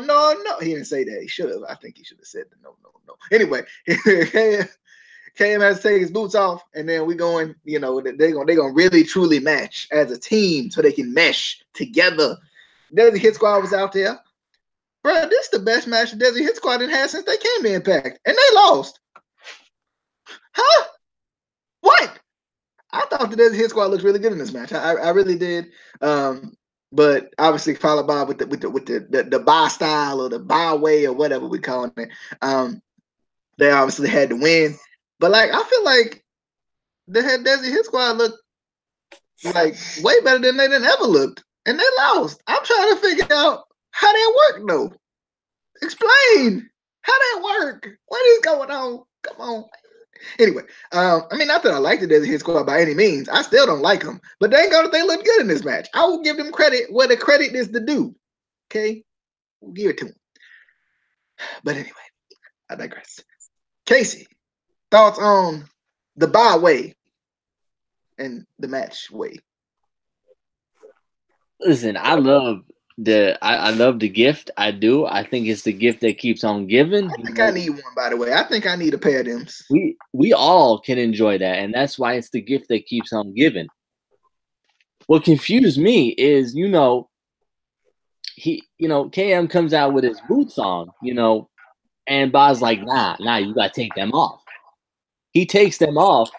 He didn't say that. He should have. I think he should have said the no. Anyway, KM has to take his boots off, and then we going, you know, they're gonna really truly match as a team so they can mesh together. Desi Hit Squad was out there. Bro, this is the best match the Desi Hit Squad had since they came to Impact. And they lost. Huh? What? I thought the Desi Hit Squad looked really good in this match. I really did. But obviously followed by with the bar style or the bar way or whatever we call it. They obviously had to win. But like I feel like the Desi Hit Squad looked like way better than they ever looked, and they lost. I'm trying to figure out how they work though. Explain how they work. What is going on? Come on. Anyway, I mean, not that I like the Desi Hit Squad by any means. I still don't like them, but they look good in this match. I will give them credit where the credit is due. Okay, we'll give it to them. But anyway, I digress. Casey, thoughts on the bar way and the match way? Listen, I love the gift. I do. I think it's the gift that keeps on giving. I think I need one, by the way. I think I need a pair of them. We all can enjoy that, and that's why it's the gift that keeps on giving. What confused me is, KM comes out with his boots on, and Ba's like, nah, you gotta take them off. He takes them off.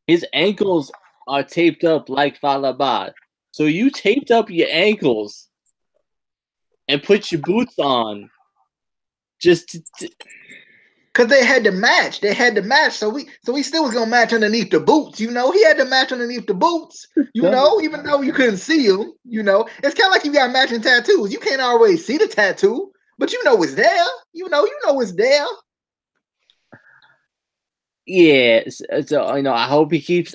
His ankles are taped up like Falaba. So you taped up your ankles and put your boots on just because they had to match. So we still was gonna match underneath the boots. He had to match underneath the boots. Even though you couldn't see him. It's kind of like you got matching tattoos. You can't always see the tattoo, but it's there. It's there. Yeah, so I hope they keep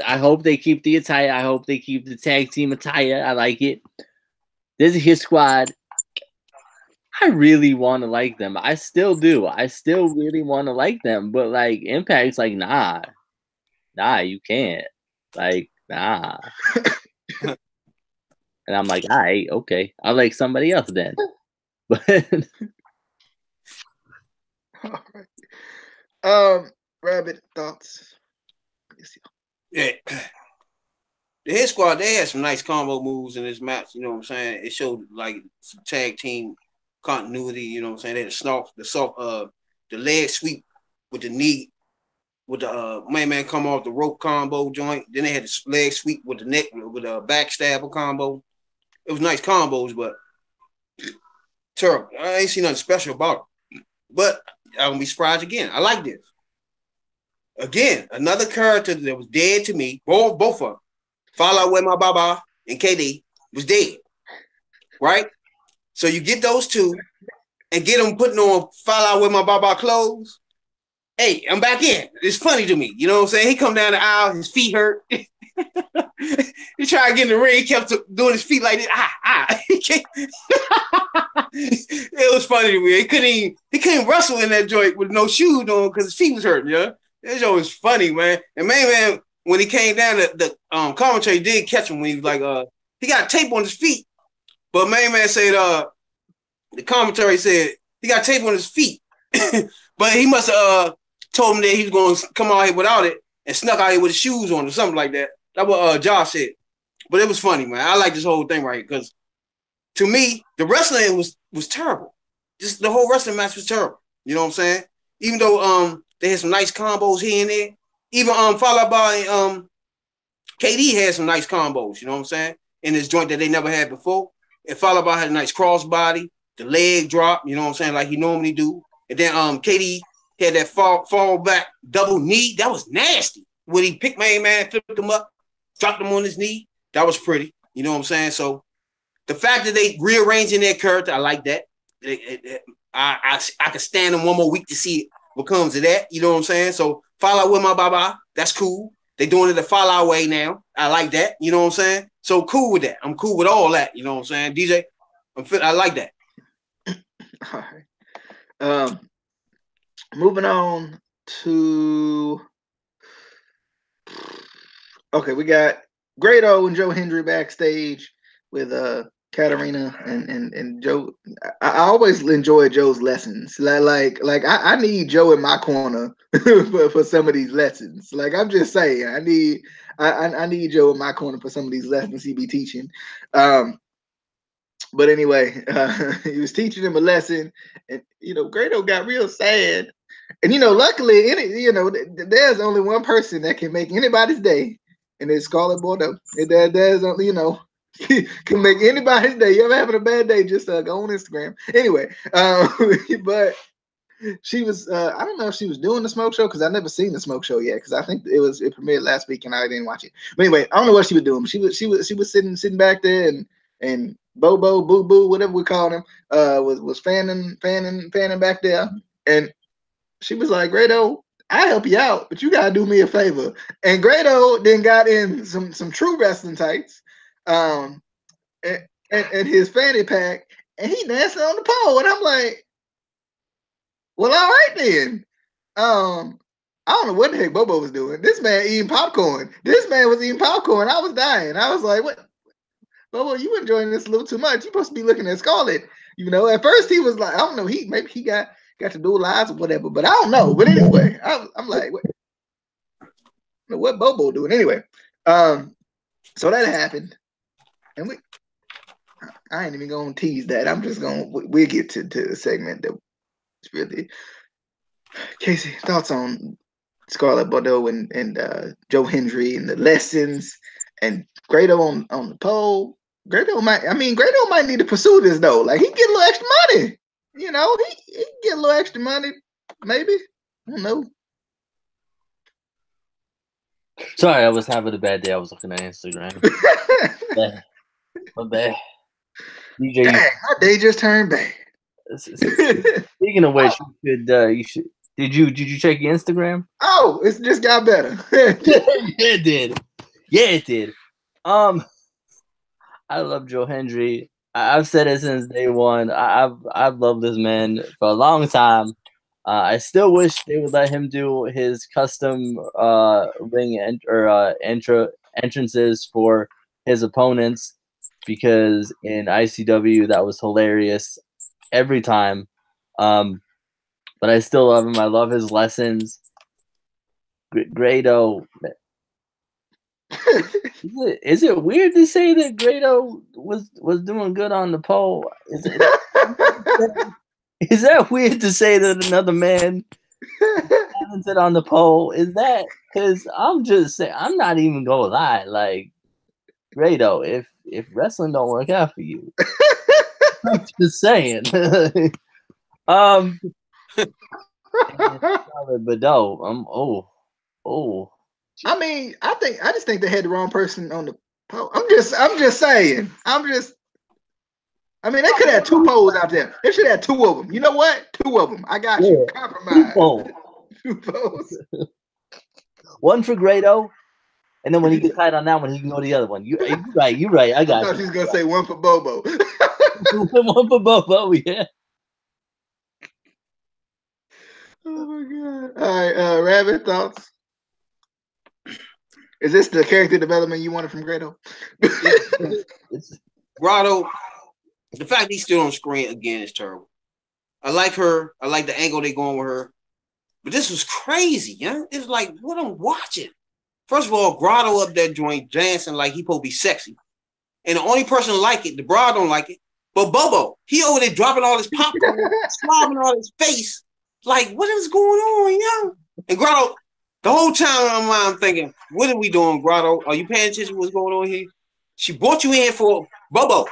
the attire. I hope they keep the tag team attire. I like it. This is his squad. I really want to like them. I still do. I still really want to like them. But like Impact's like, nah, you can't. Like, nah. And I'm like, all right, okay. I'll like somebody else then. But all right. Rabbit thoughts. Yeah. the Hit Squad, they had some nice combo moves in this match. You know what I'm saying? It showed like some tag team continuity. You know what I'm saying? They had the leg sweep with the knee, with the man come off the rope combo joint. Then they had the leg sweep with the neck, with a backstabber combo. It was nice combos, but terrible. I ain't seen nothing special about it. But I'm gonna be surprised again. I like this. Again, another character that was dead to me. Both of them. Fall Out With My Baba and KD was dead. Right? So you get those two and get them putting on Fall Out With My Baba clothes. Hey, I'm back in. It's funny to me. You know what I'm saying? He come down the aisle, his feet hurt. He tried to get in the ring. He kept doing his feet like this. It was funny to me. He couldn't wrestle in that joint with no shoes on because his feet was hurting, yeah. That joint was funny, man. And man, when he came down, the commentary did catch him when he was like, he got tape on his feet. But man said, the commentary said he got tape on his feet. But he must have told him that he was going to come out here without it and snuck out here with his shoes on or something like that. That's what Josh said. But it was funny, man. I like this whole thing right here because to me, the wrestling was terrible. Just the whole wrestling match was terrible. You know what I'm saying? Even though they had some nice combos here and there. Even followed by KD had some nice combos, you know what I'm saying? In this joint that they never had before. And followed by had a nice crossbody, the leg drop, you know what I'm saying, like he normally do. And then KD had that fall back double knee. That was nasty. When he picked man, flipped him up, dropped him on his knee. That was pretty. You know what I'm saying? So the fact that they rearranging their character, I like that. I could stand them one more week to see what comes of that. You know what I'm saying? So Fall Out With My Baba, that's cool. They doing it the Fall Out way now. I like that. You know what I'm saying? So cool with that. I'm cool with all that. You know what I'm saying? DJ, I like that. All right. Moving on to we got Grado and Joe Hendry backstage with Katarina and Joe. I always enjoy Joe's lessons. Like I need Joe in my corner for some of these lessons. Like I'm just saying, I need Joe in my corner for some of these lessons he be teaching. But anyway, he was teaching him a lesson, and Grado got real sad. And luckily, there's only one person that can make anybody's day, and it's Scarlett Bordeaux. There's only can make anybody's day. You ever having a bad day? Just go on Instagram. Anyway, but she was. I don't know if she was doing the smoke show because I never seen the smoke show yet. Because I think it premiered last week and I didn't watch it. But anyway, I don't know what she was doing. She was sitting back there and Bobo, Boo Boo, whatever we called him, was fanning back there, and she was like, Grado, I help you out, but you gotta do me a favor. And Grado then got in some true wrestling tights, and his fanny pack, and he dancing on the pole, and I'm like, well, all right then. I don't know what the heck Bobo was doing. This man eating popcorn. This man was eating popcorn. I was dying. I was like, what? Bobo, you enjoying this a little too much. You're supposed to be looking at Scarlett. At first he was like, I don't know, maybe he got to do lives or whatever, but I don't know. But anyway, I'm like, what Bobo doing? Anyway, so that happened, and I ain't even gonna tease that. I'm just we'll get to the segment that's really. Casey, thoughts on Scarlett Bordeaux and Joe Hendry and the lessons and Grado on the pole. Grado might need to pursue this though. Like he get a little extra money. He get a little extra money, maybe. I don't know. Sorry, I was having a bad day. I was looking at Instagram. My bad. DJ, dang, my day just turned bad. Speaking of which, you should. Did you check your Instagram? Oh, it's just got better. It did. Yeah, it did. I love Joe Hendry. I've said it since day one. I've loved this man for a long time. I still wish they would let him do his custom ring entrances for his opponents, because in ICW that was hilarious every time. But I still love him. I love his lessons. Grado. Is it weird to say that Grado was doing good on the pole? Is that weird to say that another man talented on the pole? Is that because I'm just saying? I'm not even gonna lie. Like Grado, if wrestling don't work out for you, I'm just saying. But no, I mean, I just think they had the wrong person on the pole. I'm just saying. I mean, they could have 2 poles out there. They should have 2 of them. You know what? 2 of them. I got you. Compromise. 2 poles. One for Grado, and then when he gets tied on that one, he can go to the other one. You're right. I got I thought she was gonna say 1 for Bobo. 1 for Bobo, yeah. Oh my god! All right, Rabbit, thoughts? Is this the character development you wanted from Grado? Grado, the fact he's still on screen again is terrible. I like her. I like the angle they going with her. But this was crazy, yeah. It's like what I'm watching. First of all, Grado up that joint dancing like he supposed to be sexy. And the only person like it, the broad don't like it. But Bobo, he over there dropping all his popcorn, slobbing all his face. Like, what is going on, yo? And Grotto, the whole time I'm thinking, what are we doing, Grotto? Are you paying attention to what's going on here? She brought you in for Bobo.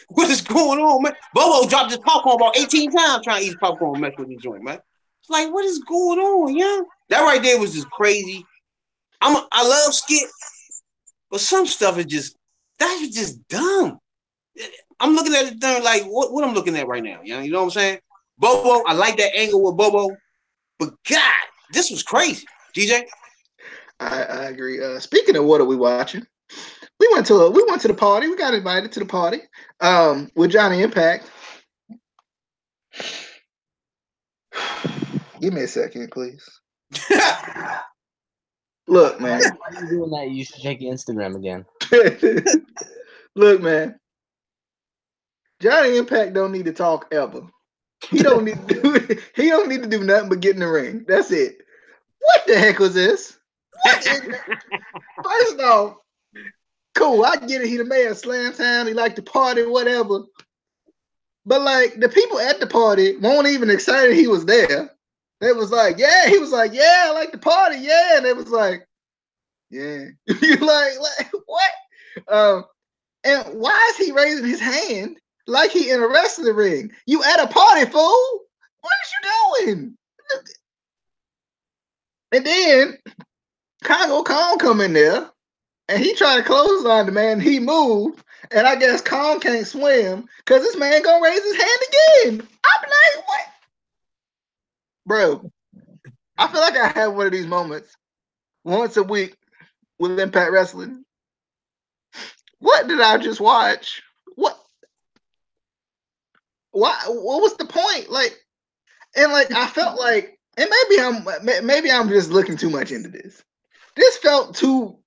What is going on, man? Bobo dropped his popcorn about 18 times trying to eat popcorn and mess with his joint, man. It's like, what is going on, yo? That right there was just crazy. I love skit, but some stuff is just dumb. I'm looking at the thing like what I'm looking at right now. You know what I'm saying? Bobo, I like that angle with Bobo, but God, this was crazy. DJ, I agree. Speaking of what are we watching? We went to the party. We got invited to the party with Johnny Impact. Give me a second, please. Look, man. Why are you doing that? You should check your Instagram again. Look, man. Johnny Impact don't need to talk ever. He don't need to do nothing but get in the ring. That's it. What the heck was this? First off, cool. I get it. He the mayor of Slam Town. He like to party, whatever. But like the people at the party weren't even excited he was there. They was like, yeah. He was like, yeah, I like the party, yeah. And it was like, yeah. You like what? And why is he raising his hand like he in a wrestling ring? You at a party, fool? What is you doing? And then Congo Kong come in there, and he tried to clothesline the man. He moved, and I guess Kong can't swim because this man gonna raise his hand again. I'm like, what? Bro, I feel like I have one of these moments once a week with Impact Wrestling. What did I just watch? What? Why? What was the point? Like, and like I felt like, and maybe I'm just looking too much into this. This felt too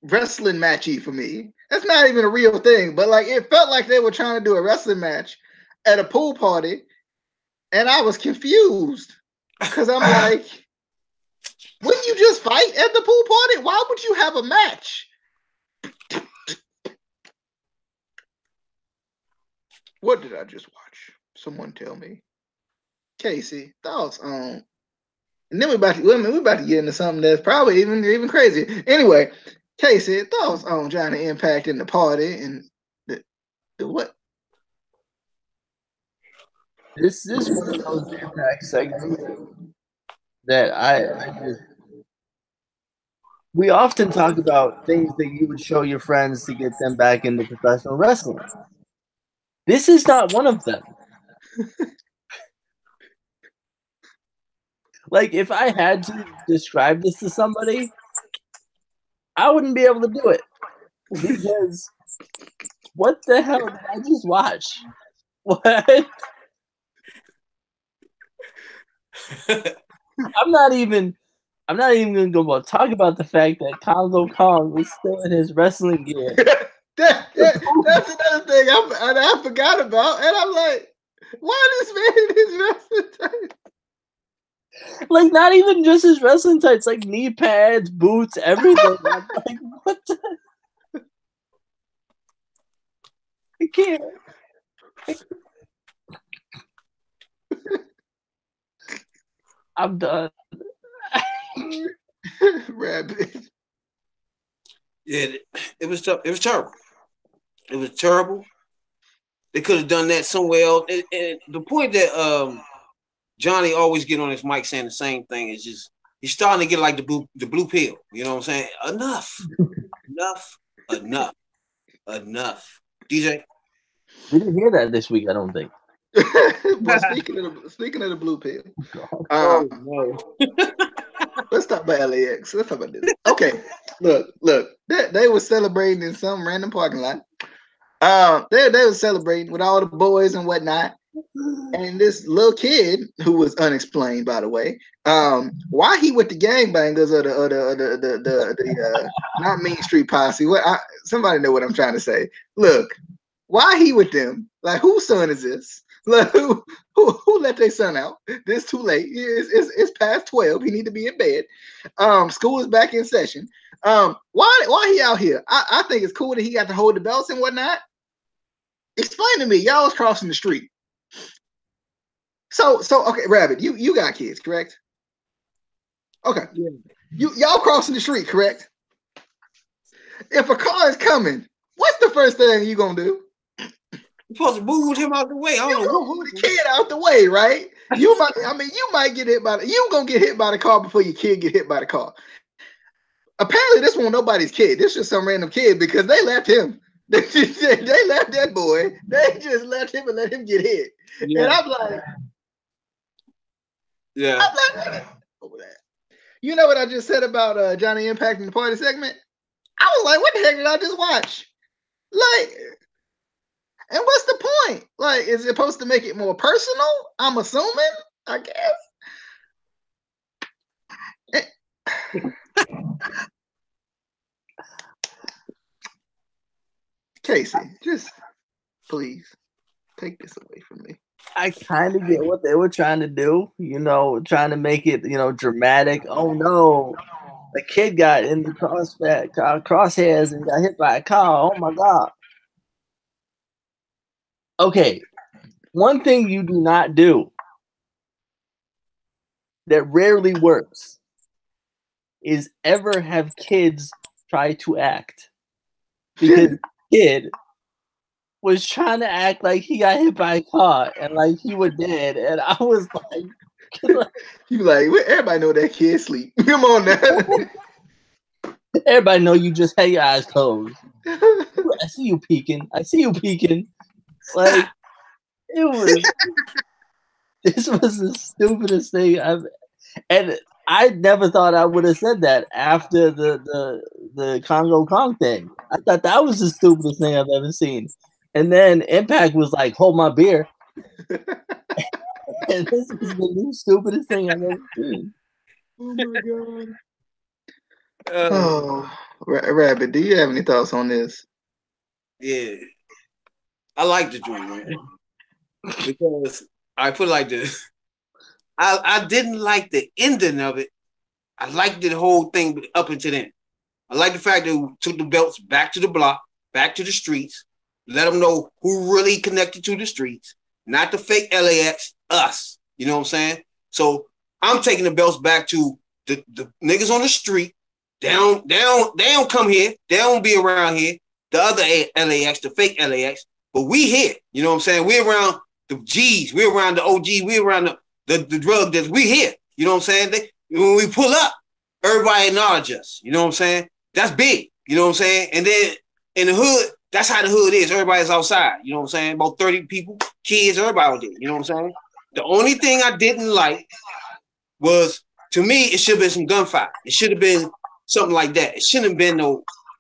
wrestling matchy for me. That's not even a real thing, but like it felt like they were trying to do a wrestling match at a pool party, and I was confused because I'm like, wouldn't you just fight at the pool party? Why would you have a match? What did I just watch? Someone tell me. Casey, thoughts on? And then we're about to get into something that's probably even crazier. Anyway, Casey, thoughts on Johnny Impact in the party and the what? This is one of those Impact segments that I just. We often talk about things that you would show your friends to get them back into professional wrestling. This is not one of them. Like, if I had to describe this to somebody, I wouldn't be able to do it. Because what the hell did I just watch? What? I'm not even going to talk about the fact that Congo Kong is still in his wrestling gear. That's another thing I forgot about, and I'm like, why is this man in his wrestling time? Like, not even just his wrestling tights, like knee pads, boots, everything. I'm like, what the? I can't. I'm done. Rabbit. Yeah, it was tough. It was terrible. It was terrible. They could have done that somewhere else. And the point that Johnny always get on his mic saying the same thing is just he's starting to get like the blue pill. You know what I'm saying? Enough. Enough. DJ? We didn't hear that this week, I don't think. Well, speaking of the blue pill, No. let's talk about LAX. Let's talk about this. Okay, look. They were celebrating in some random parking lot. They were celebrating with all the boys and whatnot. And this little kid who was unexplained, by the way, why he with the gangbangers or the not Mean Street Posse? Somebody know what I'm trying to say. Look, why he with them? Like, whose son is this? Like, who let their son out? This too late. It's past 12. He need to be in bed. School is back in session. Why he out here? I think it's cool that he got to hold the belts and whatnot. Explain to me. Y'all was crossing the street. So okay, Rabbit, you got kids, correct? Okay. Yeah. Y'all crossing the street, correct? If a car is coming, what's the first thing you gonna do? You're supposed to move him out the way. I don't know. Move the kid out the way, right? You might get hit you gonna get hit by the car before your kid get hit by the car. Apparently, this wasn't nobody's kid. This is just some random kid because they left him. They left that boy. They just left him and let him get hit. Yeah. And I'm like, yeah. Over that. You know what I just said about Johnny Impact in the party segment? I was like, what the heck did I just watch? Like, and what's the point? Like, is it supposed to make it more personal? I'm assuming, I guess. Casey, just please take this away from me. I kind of get what they were trying to do, trying to make it, dramatic. Oh no, the kid got in the crosshairs and got hit by a car. Oh my God. Okay, one thing you do not do that rarely works is ever have kids try to act. Because the kid was trying to act like he got hit by a car and like he was dead. And I was like, you like, everybody know that kid sleep. Come on now. Everybody know you just had your eyes closed. I see you peeking. Like, this was the stupidest thing and I never thought I would have said that after the Congo Kong thing. I thought that was the stupidest thing I've ever seen. And then Impact was like, hold my beer. And this is the new stupidest thing I've ever seen. Oh my God. Rabbit, do you have any thoughts on this? Yeah. I like the joint, man. Because I put it like this. I didn't like the ending of it. I liked the whole thing up until then. I like the fact that we took the belts back to the block, back to the streets, let them know who really connected to the streets, not the fake LAX, us. You know what I'm saying? So I'm taking the belts back to the niggas on the street. They don't come here. They don't be around here. The other LAX, the fake LAX, but we here. You know what I'm saying? We're around the G's. We're around the OG. We're around the drug dealers. We here. You know what I'm saying? When we pull up, everybody acknowledge us. You know what I'm saying? That's big. You know what I'm saying? And then in the hood, that's how the hood is. Everybody's outside. You know what I'm saying? About 30 people, kids, everybody out there. You know what I'm saying? The only thing I didn't like was, to me, it should have been some gunfire. It should have been something like that. It shouldn't have been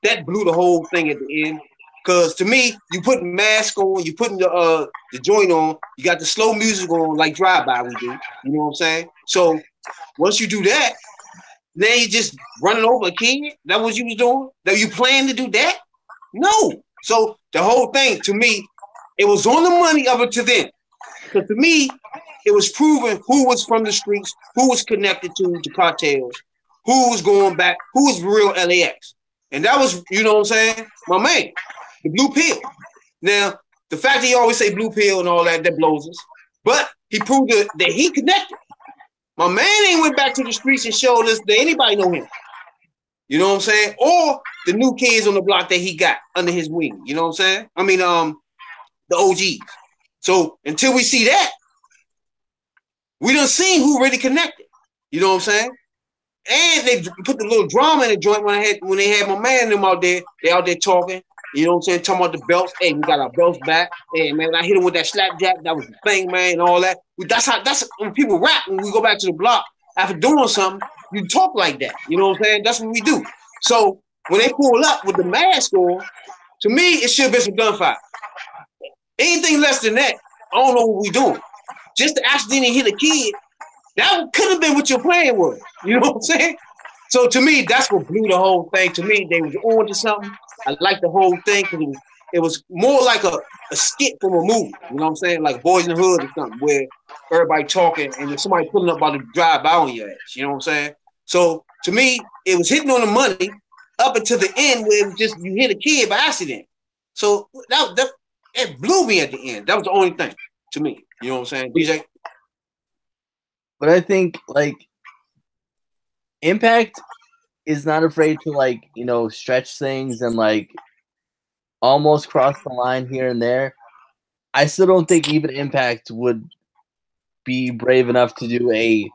that blew the whole thing at the end. Because to me, you put mask on, you putting the joint on, you got the slow music on like drive-by we do. You know what I'm saying? So once you do that, now you just running over a kid? That what you was doing? That you plan to do that? No. So the whole thing, to me, it was on the money up to then. Because to me, it was proven who was from the streets, who was connected to cartels, who was going back, who was real LAX. And that was, you know what I'm saying? My man, the blue pill. Now, the fact that he always say blue pill and all that, that blows us. But he proved that he connected. My man ain't went back to the streets and showed us that anybody know him. You know what I'm saying? Or the new kids on the block that he got under his wing. You know what I'm saying? I mean, the OGs. So until we see that, we done seen who really connected. You know what I'm saying? And they put the little drama in the joint when they had my man and them out there. They out there talking. You know what I'm saying? Talking about the belts. Hey, we got our belts back. Hey, man, I hit him with that slapjack. That was the thing, man, and all that. That's when people rap. When we go back to the block after doing something, you talk like that. You know what I'm saying? That's what we do. So when they pull up with the mask on, to me, it should have been some gunfire. Anything less than that, I don't know what we doing. Just to accidentally hit a kid, that could have been what your plan was. You know what I'm saying? So to me, that's what blew the whole thing. To me, they was on to something. I liked the whole thing because it was more like a skit from a movie. You know what I'm saying? Like Boys in the Hood or something, where everybody talking and there's somebody pulling up about to drive by on your ass. You know what I'm saying? So to me, it was hitting on the money up until the end where it was just you hit a kid by accident. So it blew me at the end. That was the only thing to me. You know what I'm saying, DJ? But I think like Impact is not afraid to like, you know, stretch things and like almost cross the line here and there. I still don't think even Impact would be brave enough to do a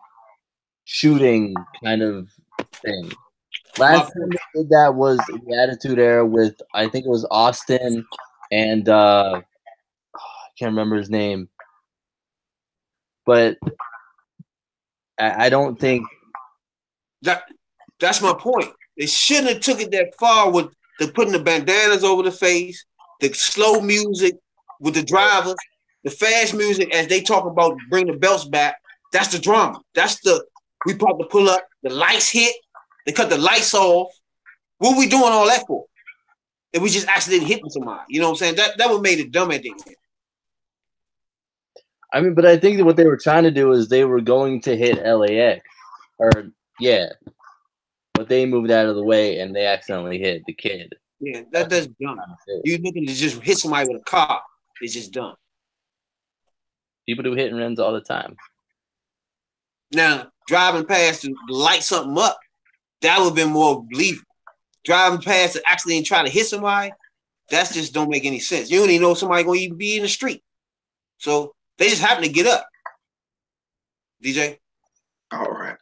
shooting kind of thing. Last time they did that was the Attitude Era with, I think it was Austin and I can't remember his name. But I don't think that's my point. They shouldn't have took it that far with the putting the bandanas over the face, the slow music with the drivers, the fast music as they talk about bring the belts back. That's the drama. That's we about to pull up, the lights hit, they cut the lights off. What are we doing all that for? If we just accidentally hitting somebody, you know what I'm saying? That would made it dumb at the end. I mean, but I think that what they were trying to do is they were going to hit LAX. But they moved out of the way and they accidentally hit the kid. Yeah, that's dumb. You looking to just hit somebody with a car. It's just dumb. People do hit and runs all the time. Now, driving past to light something up, that would have been more believable. Driving past to accidentally try to hit somebody, that just don't make any sense. You don't even know somebody going to even be in the street. So they just happen to get up. DJ? All right.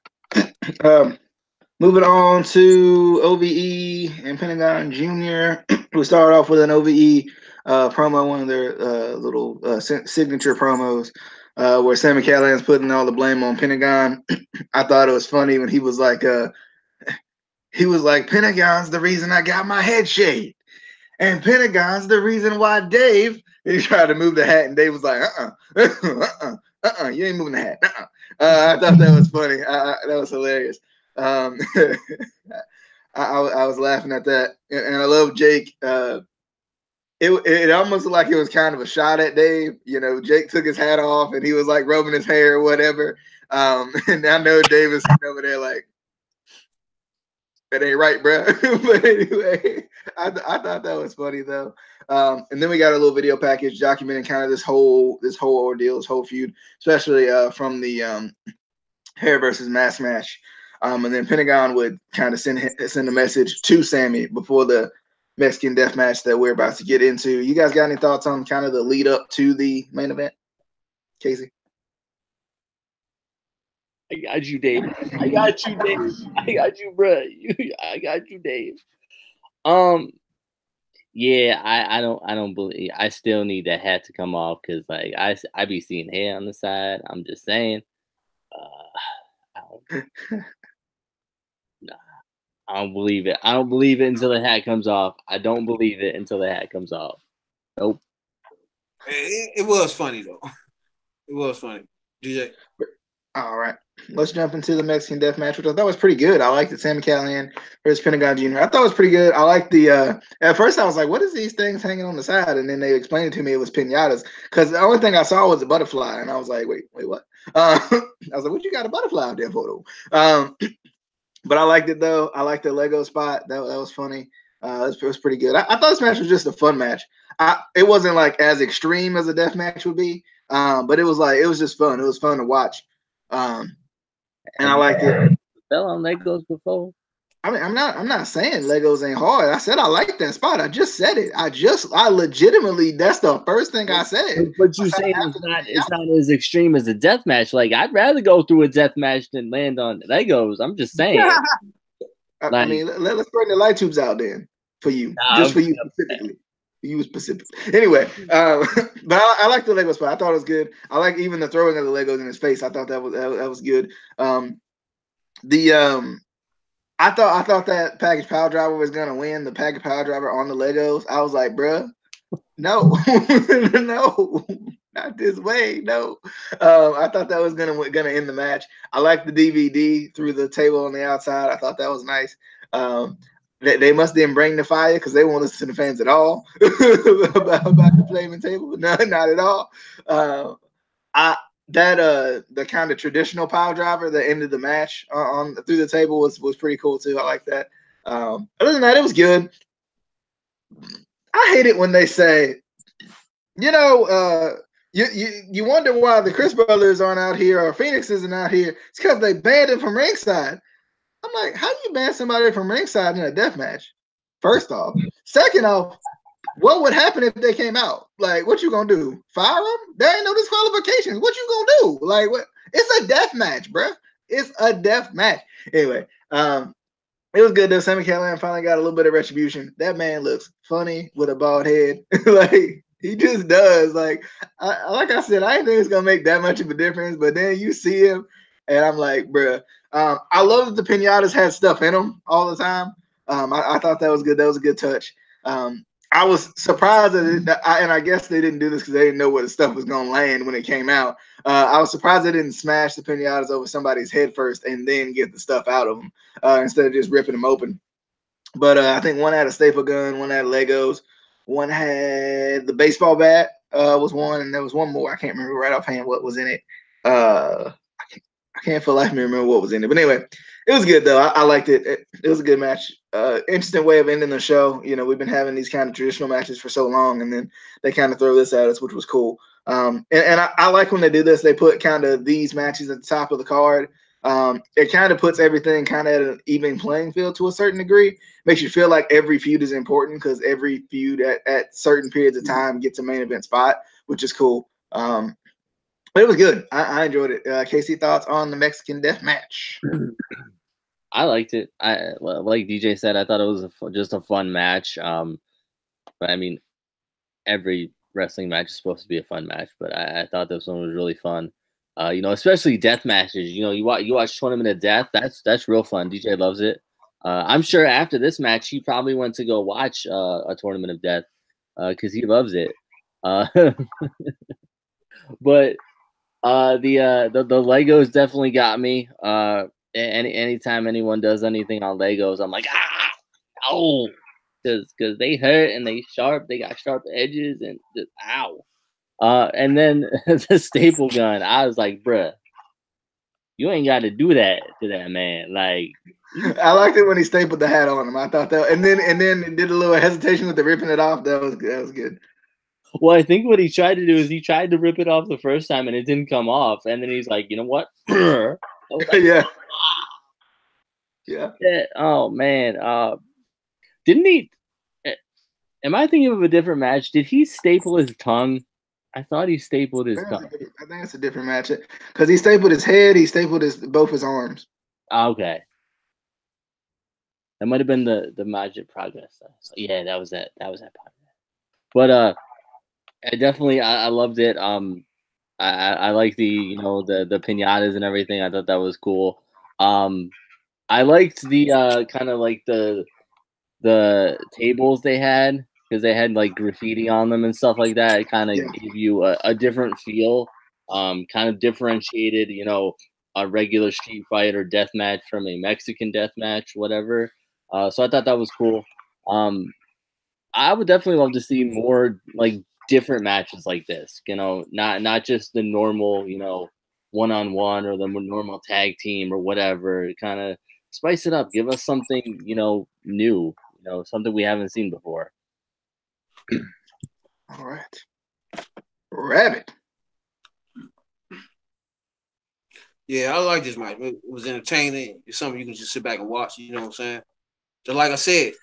Moving on to OVE and Pentagon Jr. We started off with an OVE promo, one of their little signature promos, where Sami Callihan's putting all the blame on Pentagon. I thought it was funny when he was like, Pentagon's the reason I got my head shaved. And Pentagon's the reason why Dave, he tried to move the hat, and Dave was like, you ain't moving the hat. I thought that was funny. That was hilarious. I was laughing at that, and I love Jake. It almost looked like it was kind of a shot at Dave. You know, Jake took his hat off, and he was like rubbing his hair or whatever. And I know Dave was sitting over there like, that ain't right, bro. But anyway, I thought that was funny though. And then we got a little video package documenting kind of this whole ordeal, this whole feud, especially from the hair versus mask match. And then Pentagon would kind of send a message to Sami before the Mexican death match that we're about to get into. You guys got any thoughts on kind of the lead up to the main event? Casey? I got you, Dave. I got you, Dave. I got you, bro. I got you, Dave. Yeah, I don't believe. I still need that hat to come off because like I be seeing hair on the side. I'm just saying. I don't believe it. I don't believe it until the hat comes off. I don't believe it until the hat comes off. Nope. It was funny though. It was funny, DJ. All right. let's jump into the Mexican death match, which I thought was pretty good. I liked it. Sami Calliahan versus Pentagon Jr. I thought it was pretty good. I liked the. At first, I was like, "What is these things hanging on the side?" And then they explained it to me. It was pinatas because the only thing I saw was a butterfly, and I was like, "Wait, what?" I was like, "What you got a butterfly out there for?" But I liked it though. I liked the Lego spot. That was funny. It was pretty good. I thought this match was just a fun match. It wasn't like as extreme as a death match would be, but it was just fun. It was fun to watch. And I liked it. Fell on Legos before. I mean, I'm not saying Legos ain't hard. I said I like that spot. I just said it. I legitimately, that's the first thing I said. But you say it's not as extreme as a death match. Like, I'd rather go through a death match than land on Legos. I'm just saying. I mean, let's bring the light tubes out then for you, just for you specifically. You specifically. Anyway, but I like the Lego spot. I thought it was good. I like even the throwing of the Legos in his face. I thought that was good. I thought that package power driver was gonna win the package power driver on the Legos. I was like, bruh, no, no, not this way. No. I thought that was gonna end the match. I liked the DVD through the table on the outside. I thought that was nice. They must didn't bring the fire because they won't listen to the fans at all about the flaming table. No, not at all. The kind of traditional power driver that ended the match on through the table was pretty cool too. I like that. Other than that, it was good. I hate it when they say, you wonder why the Chris brothers aren't out here or Phoenix isn't out here. It's because they banned him from ringside. I'm like, how do you ban somebody from ringside in a death match? First off. Second off, what would happen if they came out? Like, what you gonna do? Fire them? There ain't no disqualifications. What you gonna do? Like, what? It's a death match, bro. It's a death match. Anyway, it was good though. Sami Callihan finally got a little bit of retribution. That man looks funny with a bald head. Like, he just does. Like I said, I didn't think it's gonna make that much of a difference, but then you see him, and I'm like, bruh. I love that the pinatas had stuff in them all the time. I thought that was good. That was a good touch. I was surprised and I guess they didn't do this because they didn't know where the stuff was going to land when it came out. I was surprised they didn't smash the pinatas over somebody's head first and then get the stuff out of them instead of just ripping them open. But I think one had a staple gun, one had Legos, one had the baseball bat was one, and there was one more. I can't remember right offhand what was in it. I can't for life of me remember what was in it. But anyway, it was good though. I liked it. It was a good match. Interesting way of ending the show. You know, we've been having these kind of traditional matches for so long, and then they kind of throw this at us, which was cool. And I like when they do this. They put kind of these matches at the top of the card. It kind of puts everything kind of at an even playing field to a certain degree. Makes you feel like every feud is important because every feud at certain periods of time gets a main event spot, which is cool. But it was good. I enjoyed it. KC, thoughts on the Mexican death match? I liked it. Like DJ said, I thought it was just a fun match. But I mean, every wrestling match is supposed to be a fun match. But I thought this one was really fun. Especially death matches. You watch Tournament of Death. That's real fun. DJ loves it. I'm sure after this match, he probably went to go watch a Tournament of Death because he loves it. But the Legos definitely got me. Anytime anyone does anything on Legos, I'm like, ow, because they hurt and they got sharp edges and just ow. And then the staple gun, I was like, bruh, you ain't got to do that to that man. Like, I liked it when he stapled the hat on him. I thought that, and then it did a little hesitation with the ripping it off. That was good. Well, I think what he tried to do is he tried to rip it off the first time and it didn't come off, and then he's like, you know what? Like, yeah. Oh man, didn't he? Am I thinking of a different match? Did he staple his tongue? I thought he stapled his tongue. I think it's a different match because he stapled his head. He stapled both his arms. Okay, that might have been the Magic Progress. So, yeah, that was that podcast. But I definitely I loved it. I like the the pinatas and everything. I thought that was cool. I liked the kind of like the tables they had because they had like graffiti on them and stuff like that. It kind of gave you a different feel. Kind of differentiated, a regular street fight or death match from a Mexican death match, whatever. So I thought that was cool. I would definitely love to see more like different matches like this. You know, not just the normal, you know, one-on-one or the normal tag team or whatever. Kind of spice it up. Give us something, you know, new. You know, something we haven't seen before. All right, Rabbit. Yeah, I like this match. It was entertaining. It's something you can just sit back and watch. You know what I'm saying? Just like I said,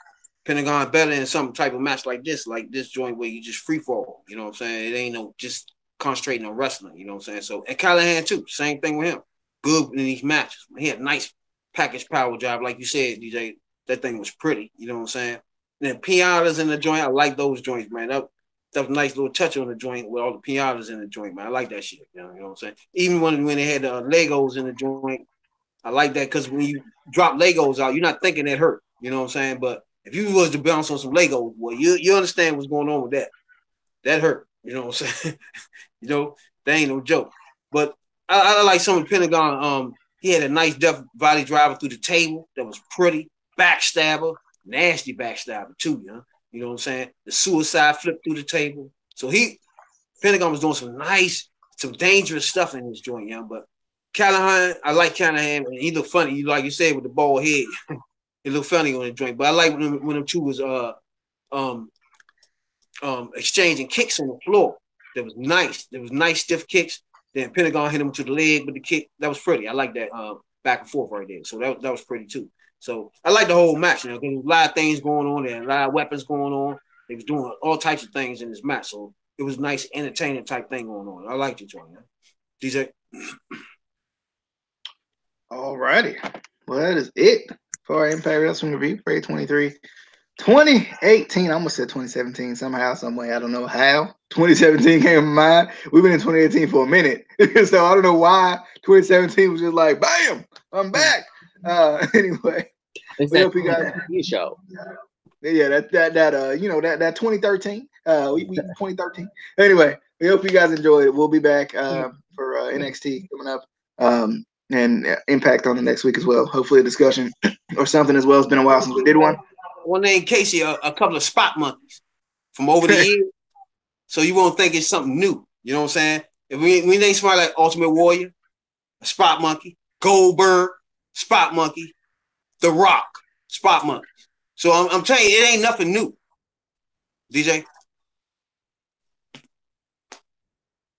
Pentagon better in some type of match like this joint where you just free fall. You know what I'm saying? It ain't no just concentrating on wrestling. You know what I'm saying? So, and Calliahan too, same thing with him. Good in these matches. He had a nice package power job, like you said, DJ. That thing was pretty. You know what I'm saying? And then piatas in the joint, I like those joints, man. That was a nice little touch on the joint with all the piatas in the joint, man. I like that shit. You know what I'm saying? Even when they had the Legos in the joint, I like that because when you drop Legos out, you're not thinking that hurt. You know what I'm saying? But if you was to bounce on some Legos, well, you understand what's going on with that. That hurt. You know what I'm saying? You know, that ain't no joke. But I like some of the Pentagon. He had a nice death body driver through the table that was pretty. Backstabber, nasty backstabber too, you know? You know what I'm saying? The suicide flip through the table. So Pentagon was doing some dangerous stuff in this joint, yeah. But Calliahan, I like Calliahan, and he looked funny. Like you said, with the bald head, it looked funny on the joint. But I like when them two was exchanging kicks on the floor. That was nice. There was nice stiff kicks. Then Pentagon hit him to the leg with the kick. That was pretty. I like that back and forth right there. So that was pretty too. So I like the whole match. You know, there was a lot of things going on there, a lot of weapons going on. They was doing all types of things in this match. So it was nice, entertaining type thing going on. I liked it, John. DJ. All righty. Well, that is it for our Impact Wrestling review for 8/23, 2018. I almost said 2017 somehow, some way. I don't know how. 2017 came to mind. We've been in 2018 for a minute. So I don't know why 2017 was just like, bam, I'm back. Anyway, we hope you guys show. Yeah, that you know that 2013. We 2013. Anyway, we hope you guys enjoyed it. We'll be back for NXT coming up, and Impact on the next week as well. Hopefully a discussion or something as well. It's been a while since we did one. One name Casey, a couple of spot monkeys from over the years, so you won't think it's something new. You know what I'm saying? If we name somebody like Ultimate Warrior, a spot monkey, Goldberg, spot monkey, The Rock, spot monkey. So I'm telling you, it ain't nothing new. DJ,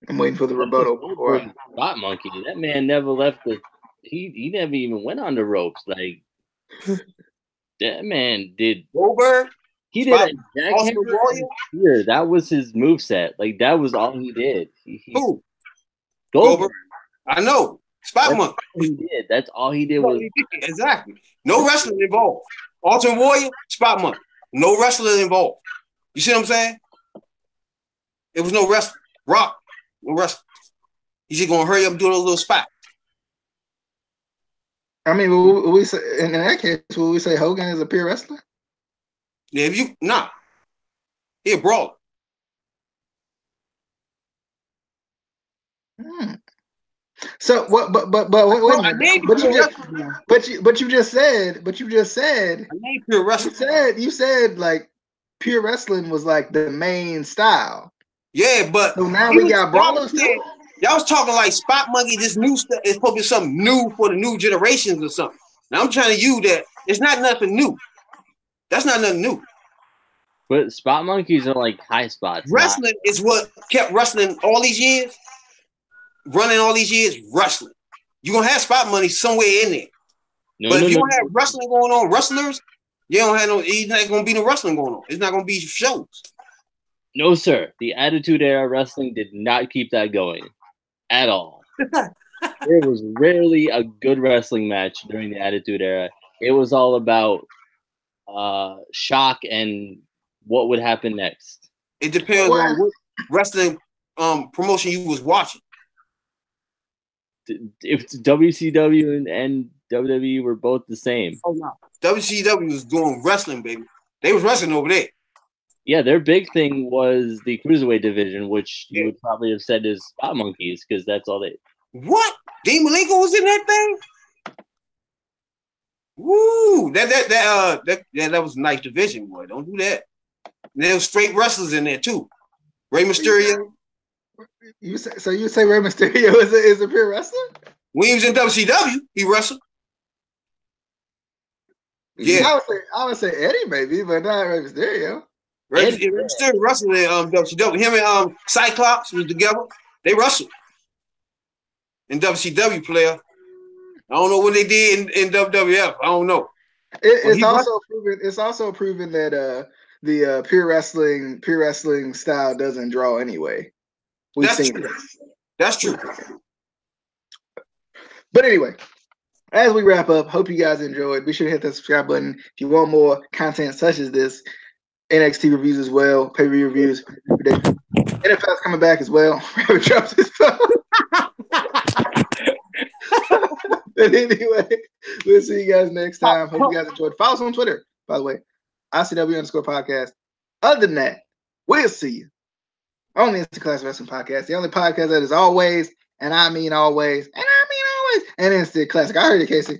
I'm waiting for the rebuttal. Spot monkey. That man never left the. He never even went on the ropes. Like that man did. Goldberg. He did a jackhammer here. That was his moveset. Like that was all he did. Who? Goldberg. I know. Spot monkey. He did. That's all he did was exactly. No wrestling involved. Ultimate Warrior, spot monkey. No wrestling involved. You see what I'm saying? It was no wrestling. Rock, no wrestling. He's just gonna hurry up and do those little spots. I mean, will we say in that case, will we say Hogan is a pure wrestler? Yeah, he a brawler. So what? But wait a minute. But you just said. I named pure wrestling. You said like pure wrestling was like the main style. Yeah, but so now we got brawlers too. Y'all was talking like Spot Monkey. This new stuff is supposed to be something new for the new generations or something. Now I'm trying to use that. It's not nothing new. That's not nothing new. But spot monkeys are like high spots. Wrestling is what kept wrestling all these years. Running all these years, wrestling. You're going to have spot money somewhere in there. But if you don't have wrestling going on, wrestlers, you don't have it's not going to be no wrestling going on. It's not going to be shows. No, sir. The Attitude Era wrestling did not keep that going at all. There was rarely a good wrestling match during the Attitude Era. It was all about shock and what would happen next. It depends on what wrestling promotion you was watching. If WCW and WWE were both the same. Oh no, WCW was doing wrestling, baby. They was wrestling over there. Yeah, their big thing was the cruiserweight division, which you would probably have said is spot monkeys because that's all they. What? Dean Malenko was in that thing? Woo! That was a nice division, boy. Don't do that. And there was straight wrestlers in there too. Rey Mysterio. You say Rey Mysterio is a pure wrestler? When he was in WCW, he wrestled. Yeah, I would say Eddie maybe, but not Rey Mysterio. Rey Mysterio wrestled in WCW. Him and Cyclops was together. They wrestled in WCW, player. I don't know what they did in WWF. I don't know. It's also proven that the pure wrestling style doesn't draw anyway. That's true. That's true. But anyway, as we wrap up, hope you guys enjoyed. Be sure to hit that subscribe button if you want more content such as this. NXT reviews as well, pay-per-view reviews. NFL's coming back as well. Rabbit drops his phone. But anyway, we'll see you guys next time. Hope you guys enjoyed. Follow us on Twitter, by the way. ICW_podcast. Other than that, we'll see you on the Instant Class Wrestling Podcast, the only podcast that is always, and I mean always, and Instant Classic. I heard it, Casey.